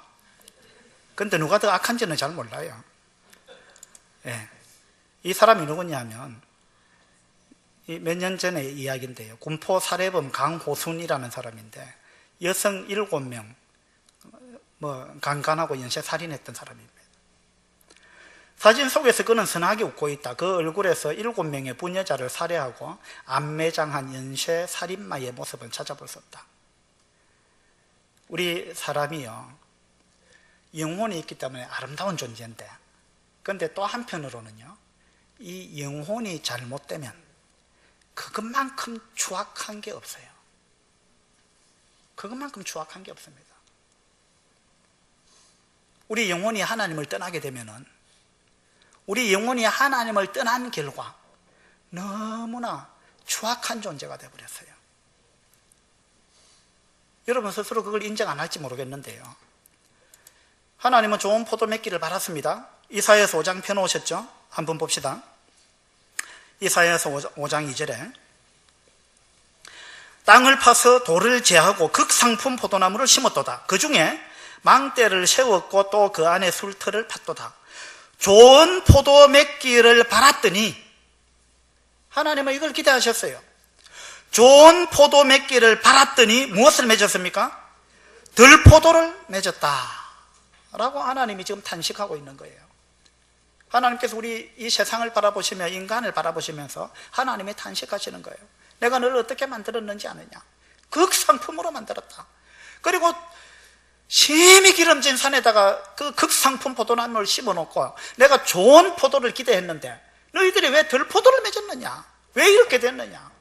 근데 누가 더 악한지는 잘 몰라요. 예. 이 사람이 누구냐면 몇 년 전의 이야기인데요. 군포 살해범 강호순이라는 사람인데 여성 7명 강간하고 연쇄 살인했던 사람입니다. 사진 속에서 그는 선하게 웃고 있다. 그 얼굴에서 7명의 부녀자를 살해하고 암매장한 연쇄 살인마의 모습은 찾아볼 수 없다. 우리 사람이요, 영혼이 있기 때문에 아름다운 존재인데, 그런데 또 한편으로는요, 이 영혼이 잘못되면 그것만큼 추악한 게 없어요. 그것만큼 추악한 게 없습니다. 우리 영혼이 하나님을 떠나게 되면은, 우리 영혼이 하나님을 떠난 결과 너무나 추악한 존재가 되어버렸어요. 여러분 스스로 그걸 인정 안 할지 모르겠는데요, 하나님은 좋은 포도 맺기를 바랐습니다. 이사야서 5장 펴놓으셨죠? 한번 봅시다. 이사야서 5장 2절에 땅을 파서 돌을 제하고 극상품 포도나무를 심었도다. 그 중에 망대를 세웠고 또 그 안에 술터를 팠도다. 좋은 포도 맺기를 바랐더니, 하나님은 이걸 기대하셨어요. 좋은 포도 맺기를 바랐더니 무엇을 맺었습니까? 들포도를 맺었다 라고 하나님이 지금 탄식하고 있는 거예요. 하나님께서 우리 이 세상을 바라보시며 인간을 바라보시면서 하나님이 탄식하시는 거예요. 내가 너를 어떻게 만들었는지 아느냐? 극상품으로 만들었다. 그리고 심히 기름진 산에다가 그 극상품 포도나무를 심어놓고 내가 좋은 포도를 기대했는데 너희들이 왜 들포도를 맺었느냐? 왜 이렇게 됐느냐?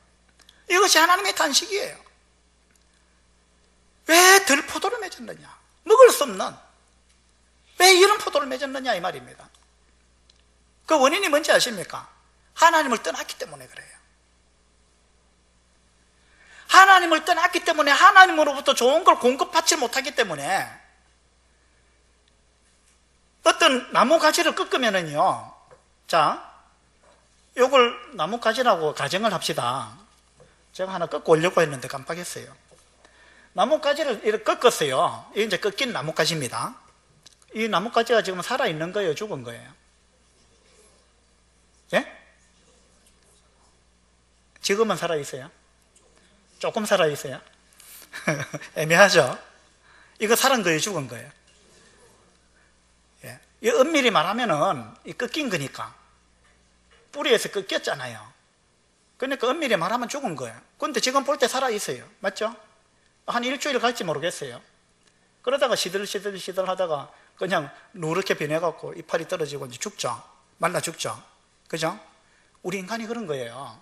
이것이 하나님의 탄식이에요. 왜 들포도를 맺었느냐? 먹을 수 없는, 왜 이런 포도를 맺었느냐 이 말입니다. 그 원인이 뭔지 아십니까? 하나님을 떠났기 때문에 그래요. 하나님을 떠났기 때문에, 하나님으로부터 좋은 걸 공급받지 못하기 때문에, 어떤 나무 가지를 꺾으면은요, 자, 요걸 나무 가지라고 가정을 합시다. 제가 하나 꺾고 오려고 했는데 깜빡했어요. 나무 가지를 이렇게 꺾었어요. 이게 이제 꺾인 나무 가지입니다. 이 나무 가지가 지금 살아있는 거예요? 죽은 거예요? 예? 지금은 살아있어요? 조금 살아있어요? 애매하죠? 이거 살은 거예요? 죽은 거예요? 예. 이 엄밀히 말하면은 이 꺾인 거니까 뿌리에서 꺾였잖아요. 그러니까 엄밀히 말하면 죽은 거예요. 그런데 지금 볼 때 살아있어요. 맞죠? 한 일주일 갈지 모르겠어요. 그러다가 시들시들 하다가 그냥 누렇게 변해갖고 이파리 떨어지고 이제 죽죠. 말라 죽죠. 그죠? 우리 인간이 그런 거예요.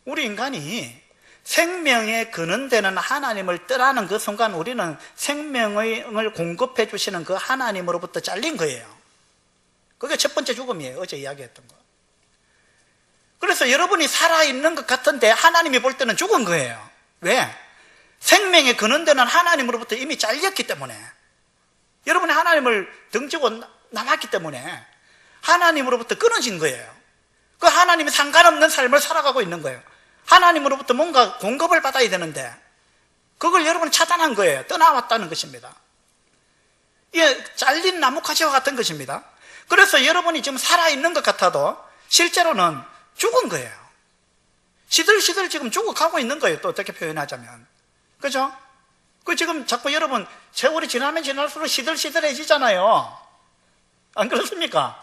우리 인간이 생명의 근원되는 하나님을 떠나는 그 순간 우리는 생명을 공급해 주시는 그 하나님으로부터 잘린 거예요. 그게 첫 번째 죽음이에요. 어제 이야기했던 거. 그래서 여러분이 살아있는 것 같은데 하나님이 볼 때는 죽은 거예요. 왜? 생명의 근원되는 하나님으로부터 이미 잘렸기 때문에, 여러분이 하나님을 등지고 남았기 때문에 하나님으로부터 끊어진 거예요. 그 하나님이 상관없는 삶을 살아가고 있는 거예요. 하나님으로부터 뭔가 공급을 받아야 되는데 그걸 여러분이 차단한 거예요. 떠나왔다는 것입니다. 이게 잘린 나뭇가지와 같은 것입니다. 그래서 여러분이 지금 살아있는 것 같아도 실제로는 죽은 거예요. 시들시들 지금 죽어가고 있는 거예요. 또 어떻게 표현하자면. 그죠? 그 지금 자꾸 여러분 세월이 지나면 지날수록 시들시들해지잖아요. 안 그렇습니까?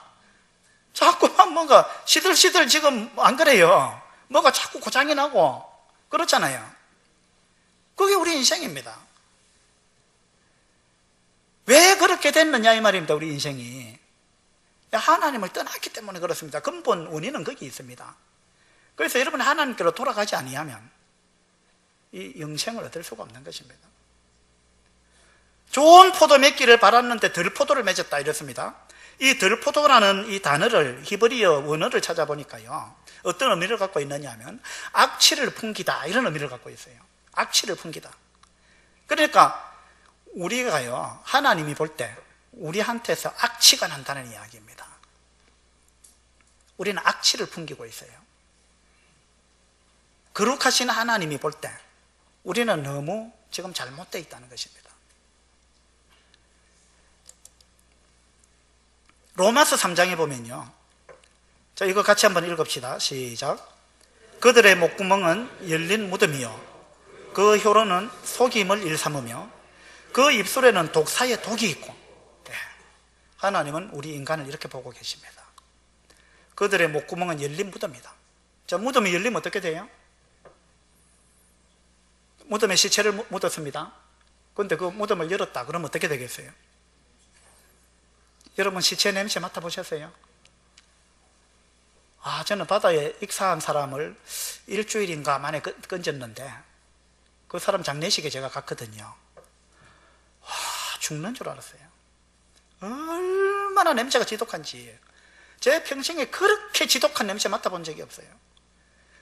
자꾸만 뭔가 시들시들 지금 안 그래요. 뭐가 자꾸 고장이 나고 그렇잖아요. 그게 우리 인생입니다. 왜 그렇게 됐느냐 이 말입니다. 우리 인생이 하나님을 떠났기 때문에 그렇습니다. 근본 원인은 거기 있습니다. 그래서 여러분이 하나님께로 돌아가지 아니하면 이 영생을 얻을 수가 없는 것입니다. 좋은 포도 맺기를 바랐는데 들포도를 맺었다 이렇습니다. 이 들포도라는 이 단어를 히브리어 원어를 찾아보니까요, 어떤 의미를 갖고 있느냐 하면 악취를 풍기다 이런 의미를 갖고 있어요. 악취를 풍기다. 그러니까 우리가요, 하나님이 볼 때 우리한테서 악취가 난다는 이야기입니다. 우리는 악취를 풍기고 있어요. 거룩하신 하나님이 볼 때 우리는 너무 지금 잘못되어 있다는 것입니다. 로마서 3장에 보면요, 자, 이거 같이 한번 읽읍시다. 시작. 그들의 목구멍은 열린 무덤이요 그 혀로는 속임을 일삼으며 그 입술에는 독사의 독이 있고. 네. 하나님은 우리 인간을 이렇게 보고 계십니다. 그들의 목구멍은 열린 무덤이다. 자, 무덤이 열리면 어떻게 돼요? 무덤에 시체를 묻었습니다. 그런데 그 무덤을 열었다 그러면 어떻게 되겠어요? 여러분 시체 냄새 맡아보셨어요? 저는 바다에 익사한 사람을 일주일인가 만에 건졌는데 그 사람 장례식에 제가 갔거든요. 죽는 줄 알았어요. 얼마나 냄새가 지독한지. 제 평생에 그렇게 지독한 냄새 맡아본 적이 없어요.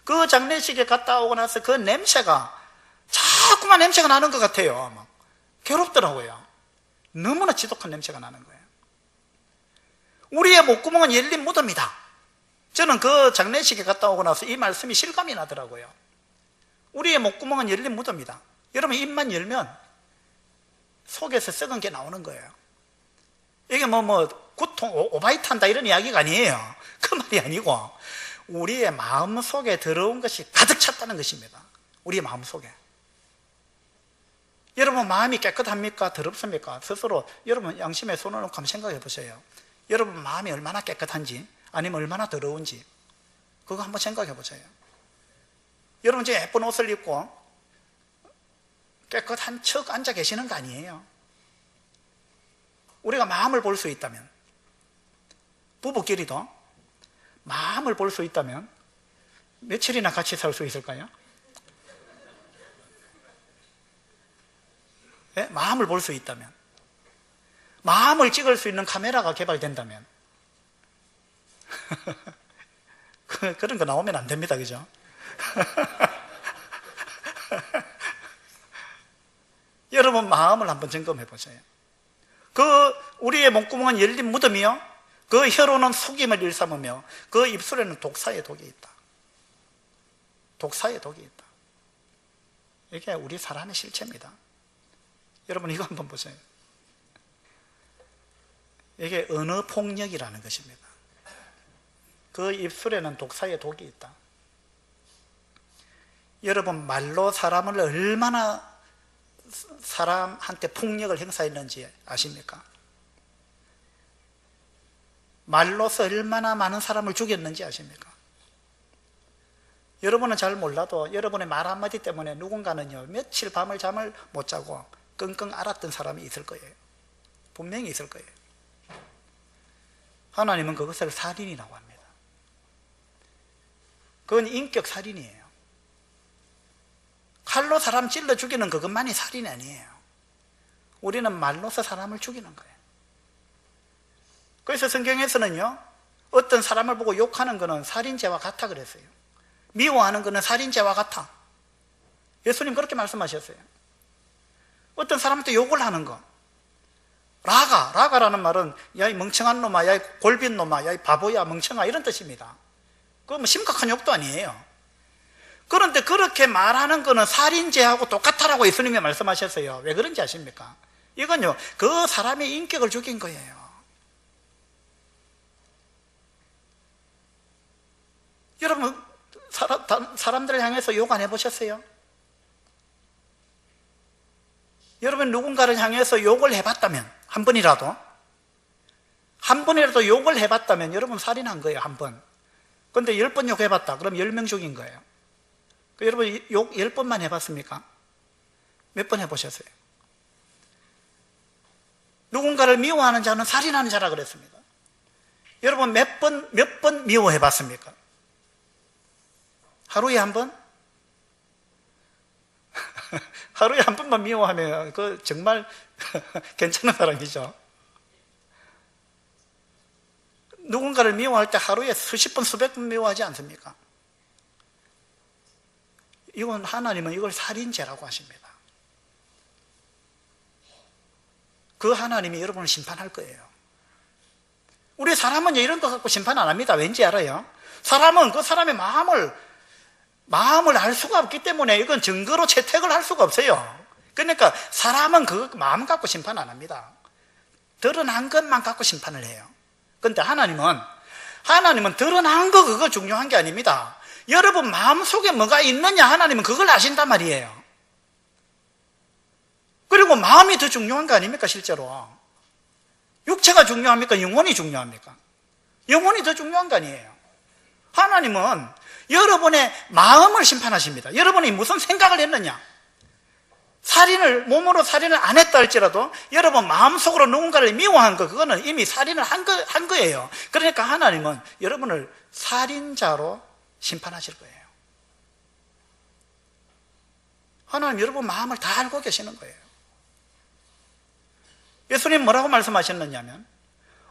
그 장례식에 갔다 오고 나서 그 냄새가 자꾸만 냄새가 나는 것 같아요. 막 괴롭더라고요. 너무나 지독한 냄새가 나는 거예요. 우리의 목구멍은 열린 무덤이다. 저는 그 장례식에 갔다 오고 나서 이 말씀이 실감이 나더라고요. 우리의 목구멍은 열린 무덤이다. 여러분 입만 열면 속에서 썩은 게 나오는 거예요. 이게 구통, 오바이트 한다 이런 이야기가 아니에요. 그 말이 아니고 우리의 마음 속에 들어온 것이 가득 찼다는 것입니다. 우리의 마음 속에. 여러분 마음이 깨끗합니까? 더럽습니까? 스스로 여러분 양심에 손을 놓고 한번 생각해 보세요. 여러분 마음이 얼마나 깨끗한지 아니면 얼마나 더러운지 그거 한번 생각해 보세요. 여러분 지금 예쁜 옷을 입고 깨끗한 척 앉아 계시는 거 아니에요. 우리가 마음을 볼 수 있다면, 부부끼리도 마음을 볼 수 있다면 며칠이나 같이 살 수 있을까요? 네? 마음을 볼 수 있다면, 마음을 찍을 수 있는 카메라가 개발된다면 그런 거 나오면 안 됩니다. 그죠? 여러분 마음을 한번 점검해 보세요. 우리의 목구멍은 열린 무덤이요 그 혀로는 속임을 일삼으며 그 입술에는 독사의 독이 있다. 독사의 독이 있다. 이게 우리 사람의 실체입니다. 여러분 이거 한번 보세요. 이게 언어 폭력이라는 것입니다. 그 입술에는 독사의 독이 있다. 여러분 말로 사람을 얼마나 사람한테 폭력을 행사했는지 아십니까? 말로서 얼마나 많은 사람을 죽였는지 아십니까? 여러분은 잘 몰라도 여러분의 말 한마디 때문에 누군가는요 며칠 밤을 잠을 못 자고 끙끙 앓았던 사람이 있을 거예요. 분명히 있을 거예요. 하나님은 그것을 살인이라고 합니다. 그건 인격 살인이에요. 칼로 사람 찔러 죽이는 그것만이 살인이 아니에요. 우리는 말로서 사람을 죽이는 거예요. 그래서 성경에서는요 어떤 사람을 보고 욕하는 것은 살인죄와 같아 그랬어요. 미워하는 것은 살인죄와 같아. 예수님 그렇게 말씀하셨어요. 어떤 사람한테 욕을 하는 거, 라가라는 말은 야 이 멍청한 놈아, 야 이 골빈 놈아, 야 이 바보야 멍청아 이런 뜻입니다. 그건 심각한 욕도 아니에요. 그런데 그렇게 말하는 거는 살인죄하고 똑같다라고 예수님이 말씀하셨어요. 왜 그런지 아십니까? 이건요 그 사람의 인격을 죽인 거예요. 여러분 사람들을 향해서 욕 안 해보셨어요? 여러분 누군가를 향해서 욕을 해봤다면 한 번이라도 욕을 해봤다면 여러분 살인한 거예요. 한 번. 그런데 10번 욕해봤다 그럼 10명 죽인 거예요. 여러분 욕 10번만 해봤습니까? 몇 번 해보셨어요? 누군가를 미워하는 자는 살인하는 자라 그랬습니다. 여러분 몇 번 미워해봤습니까? 하루에 한 번? 하루에 한 번만 미워하면 그 정말 괜찮은 사람이죠. 누군가를 미워할 때 하루에 수십 번 수백 번 미워하지 않습니까? 하나님은 이걸 살인죄라고 하십니다. 그 하나님이 여러분을 심판할 거예요. 우리 사람은 이런 거 갖고 심판 안 합니다. 왠지 알아요? 사람은 그 사람의 마음을 알 수가 없기 때문에 이건 증거로 채택을 할 수가 없어요. 그러니까 사람은 그 마음 갖고 심판 안 합니다. 드러난 것만 갖고 심판을 해요. 그런데 하나님은 드러난 거 그거 중요한 게 아닙니다. 여러분 마음속에 뭐가 있느냐 하나님은 그걸 아신단 말이에요. 그리고 마음이 더 중요한 거 아닙니까 실제로? 육체가 중요합니까? 영혼이 중요합니까? 영혼이 더 중요한 거 아니에요. 하나님은 여러분의 마음을 심판하십니다. 여러분이 무슨 생각을 했느냐? 몸으로 살인을 안 했다 할지라도 여러분 마음속으로 누군가를 미워한 거 그거는 이미 살인을 한 거예요. 그러니까 하나님은 여러분을 살인자로 심판하실 거예요. 하나님 여러분 마음을 다 알고 계시는 거예요. 예수님 뭐라고 말씀하셨느냐면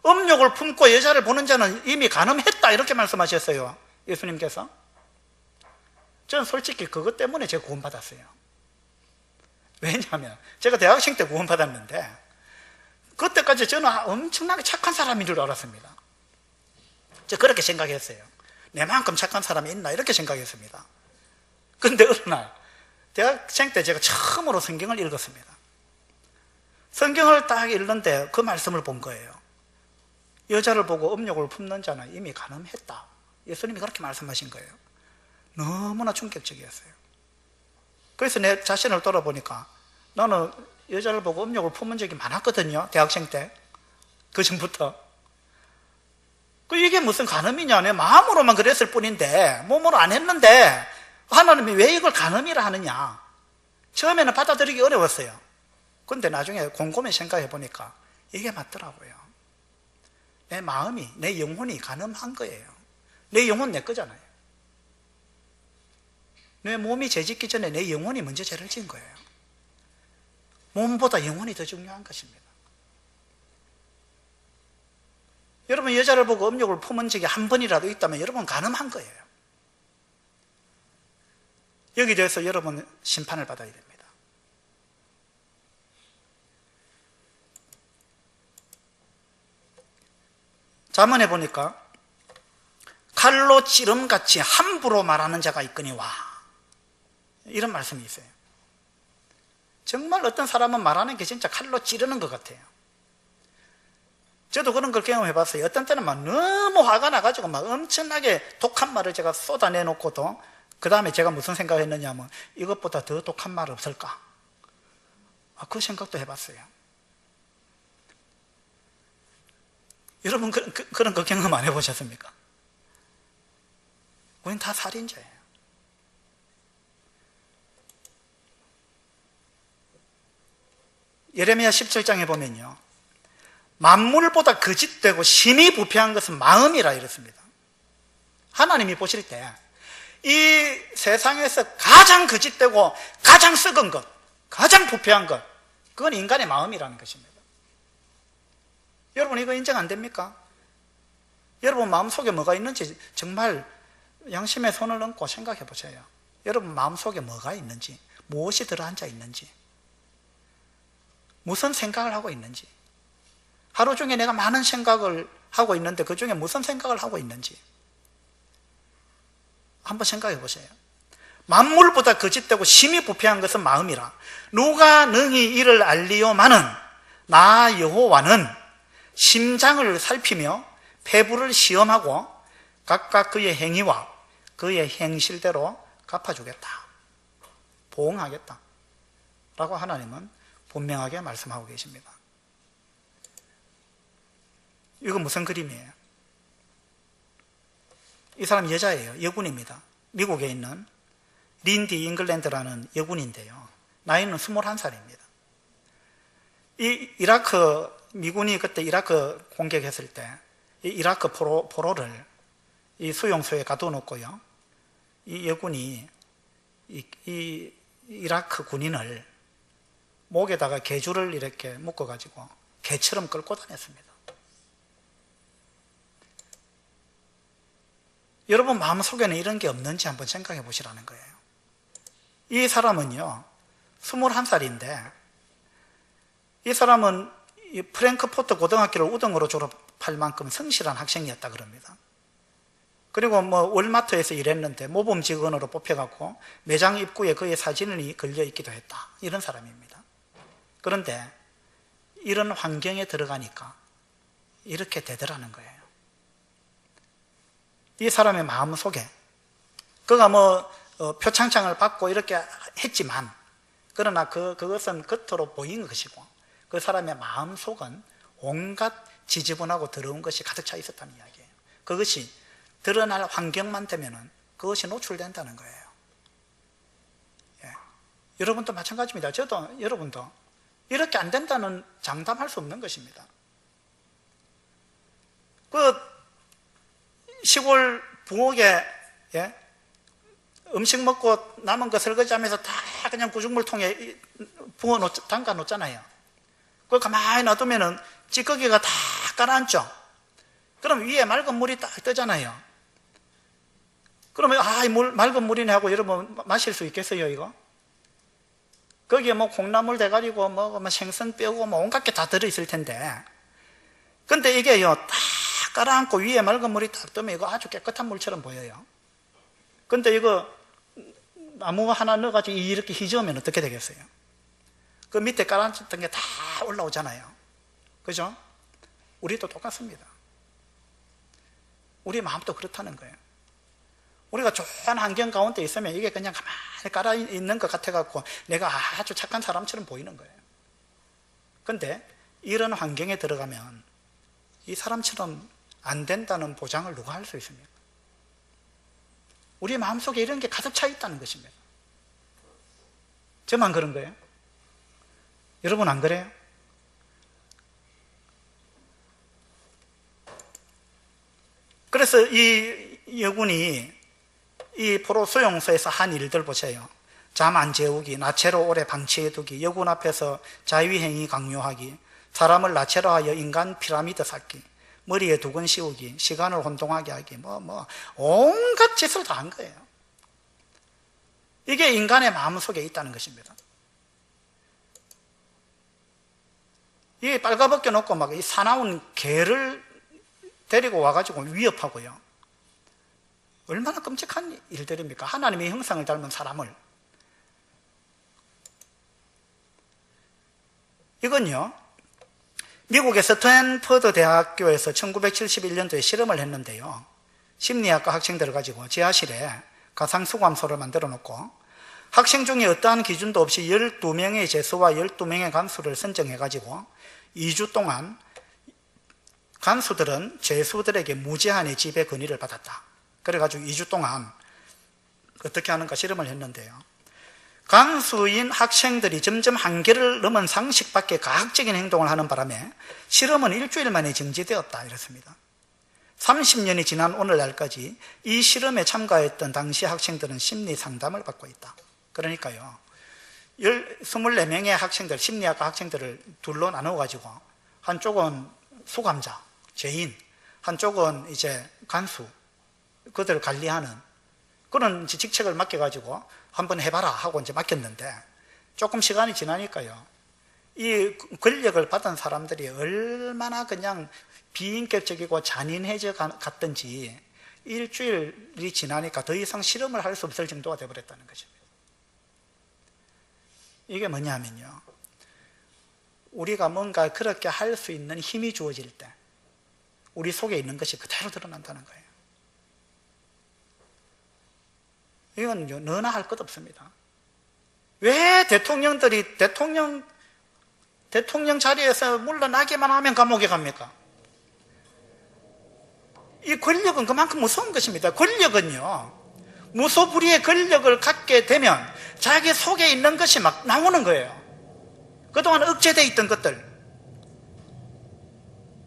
음욕을 품고 여자를 보는 자는 이미 간음했다 이렇게 말씀하셨어요. 예수님께서. 저는 솔직히 그것 때문에 제가 구원받았어요. 왜냐하면 제가 대학생 때 구원받았는데 그때까지 저는 엄청나게 착한 사람인 줄 알았습니다. 제가 그렇게 생각했어요. 내만큼 착한 사람이 있나 이렇게 생각했습니다. 그런데 어느 날 대학생 때 제가 처음으로 성경을 읽었습니다. 성경을 딱 읽는데 그 말씀을 본 거예요. 여자를 보고 음욕을 품는 자는 이미 간음했다. 예수님이 그렇게 말씀하신 거예요. 너무나 충격적이었어요. 그래서 내 자신을 돌아보니까 나는 여자를 보고 음욕을 품은 적이 많았거든요. 대학생 때. 그 전부터. 이게 무슨 간음이냐. 내 마음으로만 그랬을 뿐인데 몸으로 안 했는데 하나님이 왜 이걸 간음이라 하느냐. 처음에는 받아들이기 어려웠어요. 그런데 나중에 곰곰이 생각해 보니까 이게 맞더라고요. 내 마음이, 내 영혼이 간음한 거예요. 내 영혼 내 거잖아요. 내 몸이 죄 짓기 전에 내 영혼이 먼저 죄를 지은 거예요. 몸보다 영혼이 더 중요한 것입니다. 여러분 여자를 보고 음욕을 품은 적이 한 번이라도 있다면 여러분 간음한 거예요. 여기 대해서 여러분 심판을 받아야 됩니다. 잠언에 보니까 칼로 찌름같이 함부로 말하는 자가 있거니와 이런 말씀이 있어요. 정말 어떤 사람은 말하는 게 진짜 칼로 찌르는 것 같아요. 저도 그런 걸 경험해 봤어요. 어떤 때는 막 너무 화가 나가지고 막 엄청나게 독한 말을 제가 쏟아내놓고도 그 다음에 제가 무슨 생각을 했느냐 하면 이것보다 더 독한 말 없을까? 그 생각도 해봤어요. 여러분 그런 거 경험 안 해보셨습니까? 우린 다 살인자예요. 예레미야 17장에 보면요, 만물보다 거짓되고 심히 부패한 것은 마음이라 이렇습니다. 하나님이 보실 때 이 세상에서 가장 거짓되고 가장 썩은 것, 가장 부패한 것, 그건 인간의 마음이라는 것입니다. 여러분 이거 인정 안 됩니까? 여러분 마음속에 뭐가 있는지 정말 양심에 손을 얹고 생각해 보세요. 여러분 마음속에 뭐가 있는지, 무엇이 들어앉아 있는지, 무슨 생각을 하고 있는지, 하루 중에 내가 많은 생각을 하고 있는데 그 중에 무슨 생각을 하고 있는지 한번 생각해 보세요. 만물보다 거짓되고 심히 부패한 것은 마음이라. 누가 능히 이를 알리요마는 나 여호와는 심장을 살피며 폐부를 시험하고 각각 그의 행위와 그의 행실대로 갚아주겠다, 보응하겠다 라고 하나님은 분명하게 말씀하고 계십니다. 이거 무슨 그림이에요? 이 사람 여자예요. 여군입니다. 미국에 있는 린디 잉글랜드라는 여군인데요. 나이는 21살입니다. 이 이라크 미군이 그때 이라크 공격했을 때 이 이라크 포로를 이 수용소에 가둬놓고요, 이 여군이 이 이라크 군인을 목에다가 개줄을 이렇게 묶어가지고 개처럼 끌고 다녔습니다. 여러분 마음속에는 이런 게 없는지 한번 생각해 보시라는 거예요. 이 사람은요 21살인데 이 사람은 이 프랭크포트 고등학교를 우등으로 졸업할 만큼 성실한 학생이었다 그럽니다. 그리고 뭐 월마트에서 일했는데 모범 직원으로 뽑혀갖고 매장 입구에 그의 사진이 걸려 있기도 했다. 이런 사람입니다. 그런데 이런 환경에 들어가니까 이렇게 되더라는 거예요. 이 사람의 마음 속에 그가 뭐 표창장을 받고 이렇게 했지만 그러나 그것은 겉으로 보인 것이고 그 사람의 마음 속은 온갖 지저분하고 더러운 것이 가득 차 있었다는 이야기예요. 그것이 드러날 환경만 되면은 그것이 노출된다는 거예요. 예. 여러분도 마찬가지입니다. 저도 여러분도 이렇게 안 된다는 장담할 수 없는 것입니다. 그 시골 부엌에 예? 음식 먹고 남은 거 설거지하면서 다 그냥 구죽물통에 담가 놓잖아요. 그걸 가만히 놔두면은 찌꺼기가 다 가라앉죠. 그럼 위에 맑은 물이 딱 뜨잖아요. 그러면 이 물 맑은 물이네 하고 여러분 마실 수 있겠어요 이거? 거기에 뭐 콩나물 대가리고 뭐 생선 뼈고 뭐 온갖 게 다 들어있을 텐데 근데 이게요 딱 깔아앉고 위에 맑은 물이 딱 뜨면 이거 아주 깨끗한 물처럼 보여요. 근데 이거 나무 하나 넣어가지고 이렇게 휘저으면 어떻게 되겠어요? 그 밑에 깔아앉았던 게 다 올라오잖아요. 그죠? 우리도 똑같습니다. 우리 마음도 그렇다는 거예요. 우리가 좋은 환경 가운데 있으면 이게 그냥 가만히 깔아 있는 것 같아갖고 내가 아주 착한 사람처럼 보이는 거예요. 근데 이런 환경에 들어가면 이 사람처럼 안 된다는 보장을 누가 할 수 있습니까? 우리 마음속에 이런 게 가득 차 있다는 것입니다. 저만 그런 거예요? 여러분 안 그래요? 그래서 이 여군이 이 포로 수용소에서 한 일들 보세요. 잠 안 재우기, 나체로 오래 방치해두기, 여군 앞에서 자위행위 강요하기, 사람을 나체로 하여 인간 피라미드 쌓기, 머리에 두건 씌우기, 시간을 혼동하게 하기, 온갖 짓을 다 한 거예요. 이게 인간의 마음속에 있다는 것입니다. 이 빨가벗겨 놓고 막 이 사나운 개를 데리고 와가지고 위협하고요. 얼마나 끔찍한 일들입니까? 하나님의 형상을 닮은 사람을. 이건요, 미국의 스탠퍼드 대학교에서 1971년도에 실험을 했는데요. 심리학과 학생들을 가지고 지하실에 가상수감소를 만들어 놓고 학생 중에 어떠한 기준도 없이 12명의 재수와 12명의 간수를 선정해 가지고 2주 동안 간수들은 재수들에게 무제한의 지배 권위를 받았다. 그래가지고 2주 동안 어떻게 하는가 실험을 했는데요. 간수인 학생들이 점점 한계를 넘은 상식 밖의 가학적인 행동을 하는 바람에 실험은 일주일 만에 정지되었다 이렇습니다. 30년이 지난 오늘날까지 이 실험에 참가했던 당시 학생들은 심리 상담을 받고 있다. 그러니까요, 24명의 학생들, 심리학과 학생들을 둘로 나눠가지고 한쪽은 수감자, 죄인, 한쪽은 이제 간수, 그들을 관리하는 그런 직책을 맡겨가지고 한번 해봐라 하고 이제 맡겼는데 조금 시간이 지나니까요, 이 권력을 받은 사람들이 얼마나 그냥 비인격적이고 잔인해져 갔던지 일주일이 지나니까 더 이상 실험을 할 수 없을 정도가 되어버렸다는 것입니다. 이게 뭐냐면요, 우리가 뭔가 그렇게 할 수 있는 힘이 주어질 때 우리 속에 있는 것이 그대로 드러난다는 거예요. 이건 너나 할 것 없습니다. 왜 대통령들이 대통령 자리에서 물러나기만 하면 감옥에 갑니까? 이 권력은 그만큼 무서운 것입니다. 권력은요, 무소불위의 권력을 갖게 되면 자기 속에 있는 것이 막 나오는 거예요. 그동안 억제되어 있던 것들,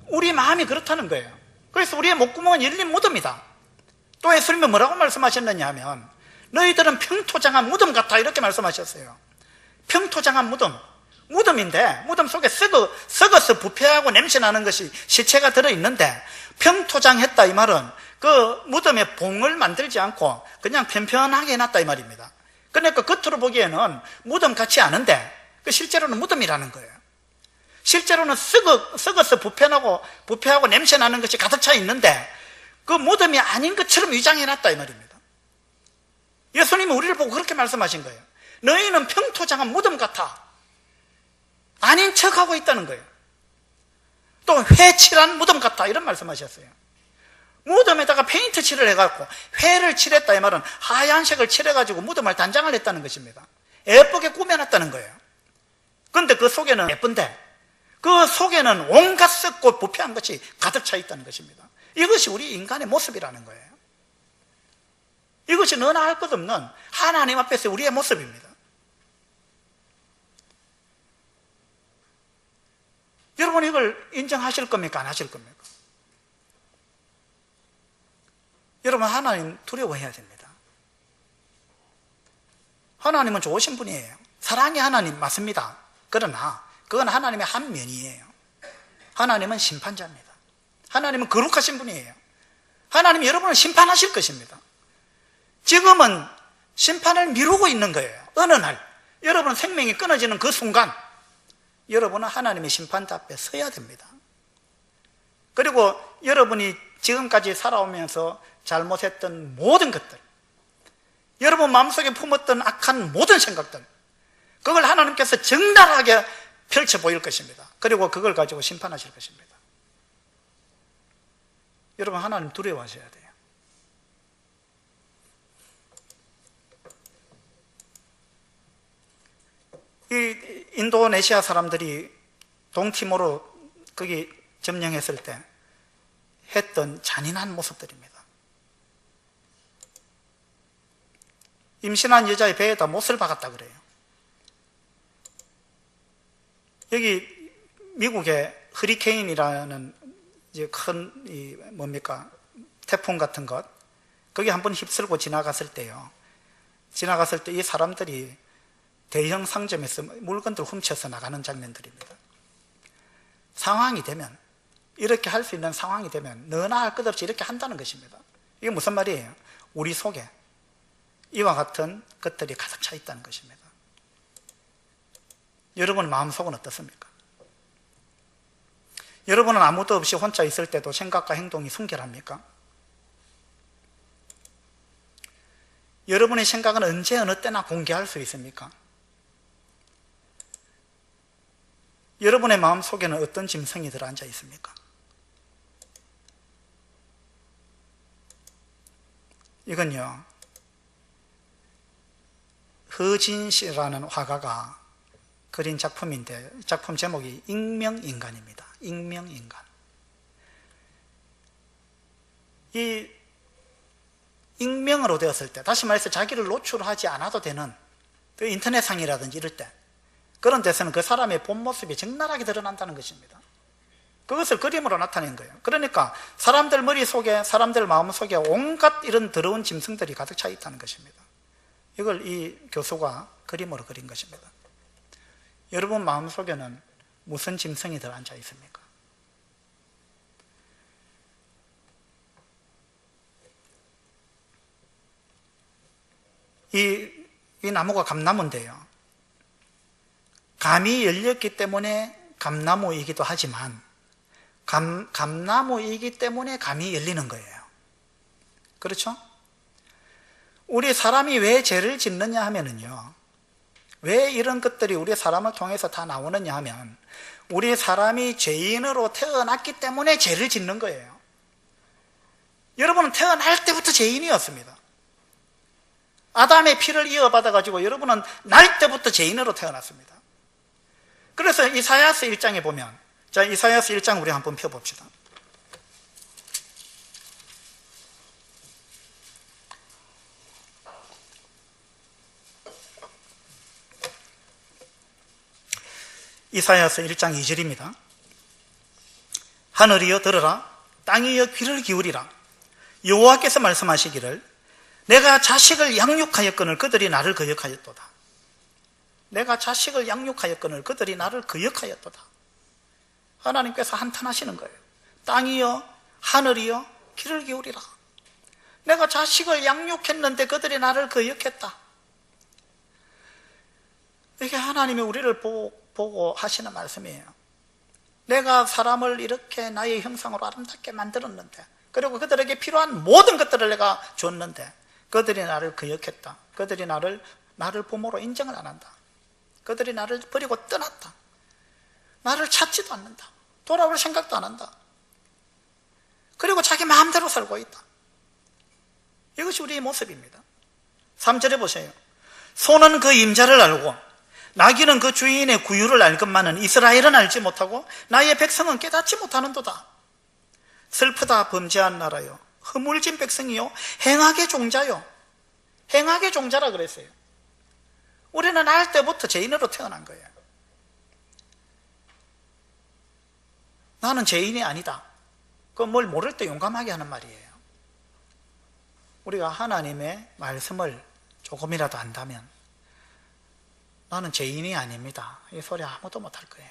우리 마음이 그렇다는 거예요. 그래서 우리의 목구멍은 열린 무덤이다. 또 예수님은 뭐라고 말씀하셨느냐 하면 너희들은 평토장한 무덤 같아 이렇게 말씀하셨어요. 평토장한 무덤, 무덤인데 무덤 속에 썩어서 부패하고 냄새나는 것이 시체가 들어있는데 평토장했다 이 말은 그 무덤에 봉을 만들지 않고 그냥 편편하게 해놨다 이 말입니다. 그러니까 겉으로 보기에는 무덤 같지 않은데 실제로는 무덤이라는 거예요. 실제로는 썩어서 부패하고 냄새 나는 것이 가득 차 있는데 그 무덤이 아닌 것처럼 위장해놨다 이 말입니다. 예수님은 우리를 보고 그렇게 말씀하신 거예요. 너희는 평토장한 무덤 같아. 아닌 척하고 있다는 거예요. 또 회칠한 무덤 같아 이런 말씀하셨어요. 무덤에다가 페인트 칠을 해갖고 회를 칠했다 이 말은 하얀색을 칠해가지고 무덤을 단장을 했다는 것입니다. 예쁘게 꾸며놨다는 거예요. 그런데 그 속에는 예쁜데 그 속에는 온갖 썩고 부패한 것이 가득 차 있다는 것입니다. 이것이 우리 인간의 모습이라는 거예요. 이것이 너나 할 것 없는 하나님 앞에서 우리의 모습입니다. 여러분 이걸 인정하실 겁니까? 안 하실 겁니까? 여러분 하나님 두려워해야 됩니다. 하나님은 좋으신 분이에요. 사랑의 하나님 맞습니다. 그러나 그건 하나님의 한 면이에요. 하나님은 심판자입니다. 하나님은 거룩하신 분이에요. 하나님이 여러분을 심판하실 것입니다. 지금은 심판을 미루고 있는 거예요. 어느 날 여러분 생명이 끊어지는 그 순간 여러분은 하나님의 심판대 앞에 서야 됩니다. 그리고 여러분이 지금까지 살아오면서 잘못했던 모든 것들, 여러분 마음속에 품었던 악한 모든 생각들, 그걸 하나님께서 적나라하게 펼쳐 보일 것입니다. 그리고 그걸 가지고 심판하실 것입니다. 여러분 하나님 두려워하셔야 돼요. 이 인도네시아 사람들이 동티모르 거기 점령했을 때 했던 잔인한 모습들입니다. 임신한 여자의 배에다 못을 박았다 그래요. 여기 미국의 허리케인이라는 이제 큰 태풍 같은 것, 거기 한번 휩쓸고 지나갔을 때요. 지나갔을 때 이 사람들이 대형 상점에서 물건들 훔쳐서 나가는 장면들입니다. 상황이 되면, 이렇게 할 수 있는 상황이 되면 너나 할 것 없이 이렇게 한다는 것입니다. 이게 무슨 말이에요? 우리 속에 이와 같은 것들이 가득 차 있다는 것입니다. 여러분 마음속은 어떻습니까? 여러분은 아무도 없이 혼자 있을 때도 생각과 행동이 순결합니까? 여러분의 생각은 언제 어느 때나 공개할 수 있습니까? 여러분의 마음속에는 어떤 짐승이 들어앉아 있습니까? 이건요, 허진 씨라는 화가가 그린 작품인데 작품 제목이 익명인간입니다. 익명인간. 이 익명으로 되었을 때, 다시 말해서 자기를 노출하지 않아도 되는 그 인터넷상이라든지 이럴 때, 그런 데서는 그 사람의 본 모습이 적나라하게 드러난다는 것입니다. 그것을 그림으로 나타낸 거예요. 그러니까 사람들 머릿속에, 사람들 마음속에 온갖 이런 더러운 짐승들이 가득 차 있다는 것입니다. 이걸 이 교수가 그림으로 그린 것입니다. 여러분 마음속에는 무슨 짐승이 들어앉아 있습니까? 이 나무가 감나무인데요, 감이 열렸기 때문에 감나무이기도 하지만 감나무이기 때문에 감이 열리는 거예요. 그렇죠? 우리 사람이 왜 죄를 짓느냐 하면은요, 왜 이런 것들이 우리 사람을 통해서 다 나오느냐 하면 우리 사람이 죄인으로 태어났기 때문에 죄를 짓는 거예요. 여러분은 태어날 때부터 죄인이었습니다. 아담의 피를 이어받아가지고 여러분은 날 때부터 죄인으로 태어났습니다. 그래서 이사야서 1장에 보면, 자, 이사야서 1장 우리 한번 펴봅시다. 이사야서 1장 2절입니다. 하늘이여 들으라, 땅이여 귀를 기울이라. 여호와께서 말씀하시기를 내가 자식을 양육하였거늘 그들이 나를 거역하였도다. 내가 자식을 양육하였거늘 그들이 나를 거역하였도다. 하나님께서 한탄하시는 거예요. 땅이여 하늘이여 귀를 기울이라. 내가 자식을 양육했는데 그들이 나를 거역했다. 이게 하나님이 우리를 보고 하시는 말씀이에요. 내가 사람을 이렇게 나의 형상으로 아름답게 만들었는데, 그리고 그들에게 필요한 모든 것들을 내가 줬는데 그들이 나를 거역했다. 그들이 나를 부모로 인정을 안 한다. 그들이 나를 버리고 떠났다. 나를 찾지도 않는다. 돌아올 생각도 안 한다. 그리고 자기 마음대로 살고 있다. 이것이 우리의 모습입니다. 3절에 보세요. 소는 그 임자를 알고 나귀는 그 주인의 구유를 알건만은 이스라엘은 알지 못하고 나의 백성은 깨닫지 못하는도다. 슬프다 범죄한 나라요, 허물진 백성이요, 행악의 종자요. 행악의 종자라 그랬어요. 우리는 날 때부터 죄인으로 태어난 거예요. 나는 죄인이 아니다. 그 뭘 모를 때 용감하게 하는 말이에요. 우리가 하나님의 말씀을 조금이라도 안다면 나는 죄인이 아닙니다, 이 소리 아무도 못할 거예요.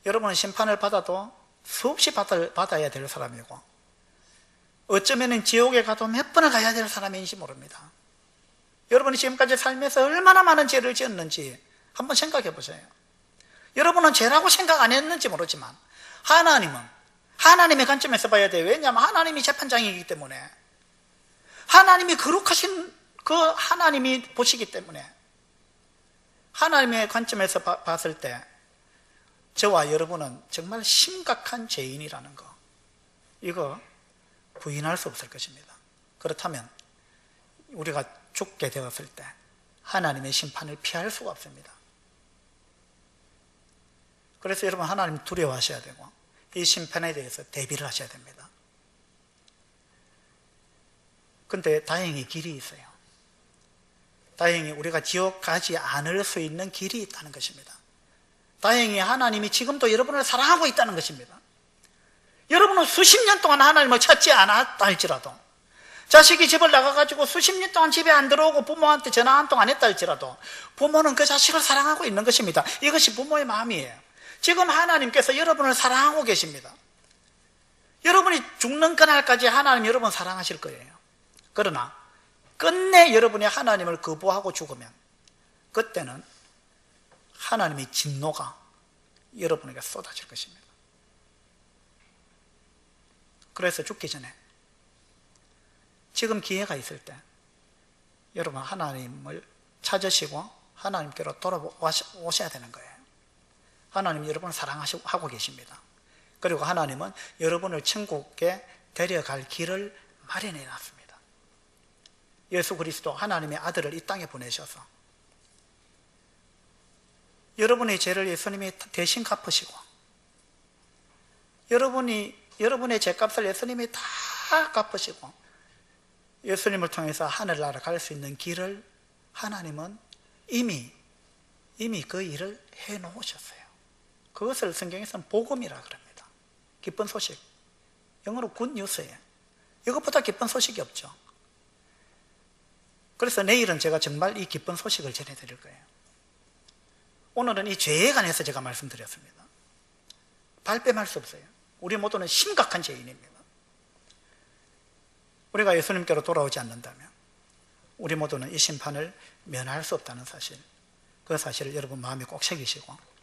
여러분은 심판을 받아도 수없이 받아야 될 사람이고, 어쩌면 지옥에 가도 몇 번을 가야 될 사람인지 모릅니다. 여러분이 지금까지 살면서 얼마나 많은 죄를 지었는지 한번 생각해 보세요. 여러분은 죄라고 생각 안 했는지 모르지만 하나님은 하나님의 관점에서 봐야 돼요. 왜냐하면 하나님이 재판장이기 때문에, 하나님이 거룩하신 그 하나님이 보시기 때문에, 하나님의 관점에서 봤을 때 저와 여러분은 정말 심각한 죄인이라는 거, 이거 부인할 수 없을 것입니다. 그렇다면 우리가 죽게 되었을 때 하나님의 심판을 피할 수가 없습니다. 그래서 여러분, 하나님 두려워하셔야 되고 이 심판에 대해서 대비를 하셔야 됩니다. 근데 다행히 길이 있어요. 다행히 우리가 지옥 가지 않을 수 있는 길이 있다는 것입니다. 다행히 하나님이 지금도 여러분을 사랑하고 있다는 것입니다. 여러분은 수십 년 동안 하나님을 찾지 않았다 할지라도, 자식이 집을 나가가지고 수십 년 동안 집에 안 들어오고 부모한테 전화 한 통 안 했다 할지라도 부모는 그 자식을 사랑하고 있는 것입니다. 이것이 부모의 마음이에요. 지금 하나님께서 여러분을 사랑하고 계십니다. 여러분이 죽는 그날까지 하나님 여러분 사랑하실 거예요. 그러나 끝내 여러분이 하나님을 거부하고 죽으면 그때는 하나님의 진노가 여러분에게 쏟아질 것입니다. 그래서 죽기 전에 지금 기회가 있을 때 여러분 하나님을 찾으시고 하나님께로 돌아오셔야 되는 거예요. 하나님이 여러분을 사랑하고 계십니다. 그리고 하나님은 여러분을 천국에 데려갈 길을 마련해 놨습니다. 예수 그리스도 하나님의 아들을 이 땅에 보내셔서 여러분의 죄를 예수님이 대신 갚으시고, 여러분의 죄값을 예수님이 다 갚으시고 예수님을 통해서 하늘나라 갈 수 있는 길을 하나님은 이미 그 일을 해 놓으셨어요. 그것을 성경에서는 복음이라 그럽니다. 기쁜 소식, 영어로 굿뉴스예요. 이것보다 기쁜 소식이 없죠. 그래서 내일은 제가 정말 이 기쁜 소식을 전해드릴 거예요. 오늘은 이 죄에 관해서 제가 말씀드렸습니다. 발뺌할 수 없어요. 우리 모두는 심각한 죄인입니다. 우리가 예수님께로 돌아오지 않는다면 우리 모두는 이 심판을 면할 수 없다는 사실, 그 사실을 여러분 마음에 꼭 새기시고,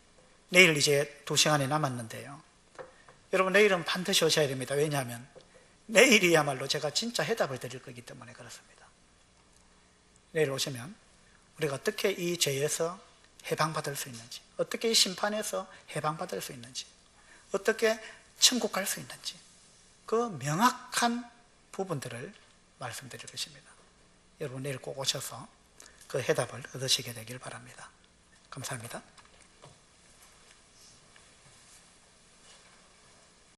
내일 이제 2시간이 남았는데요, 여러분 내일은 반드시 오셔야 됩니다. 왜냐하면 내일이야말로 제가 진짜 해답을 드릴 거기 때문에 그렇습니다. 내일 오시면 우리가 어떻게 이 죄에서 해방받을 수 있는지, 어떻게 이 심판에서 해방받을 수 있는지, 어떻게 천국 갈 수 있는지, 그 명확한 부분들을 말씀드릴 것입니다. 여러분 내일 꼭 오셔서 그 해답을 얻으시게 되길 바랍니다. 감사합니다.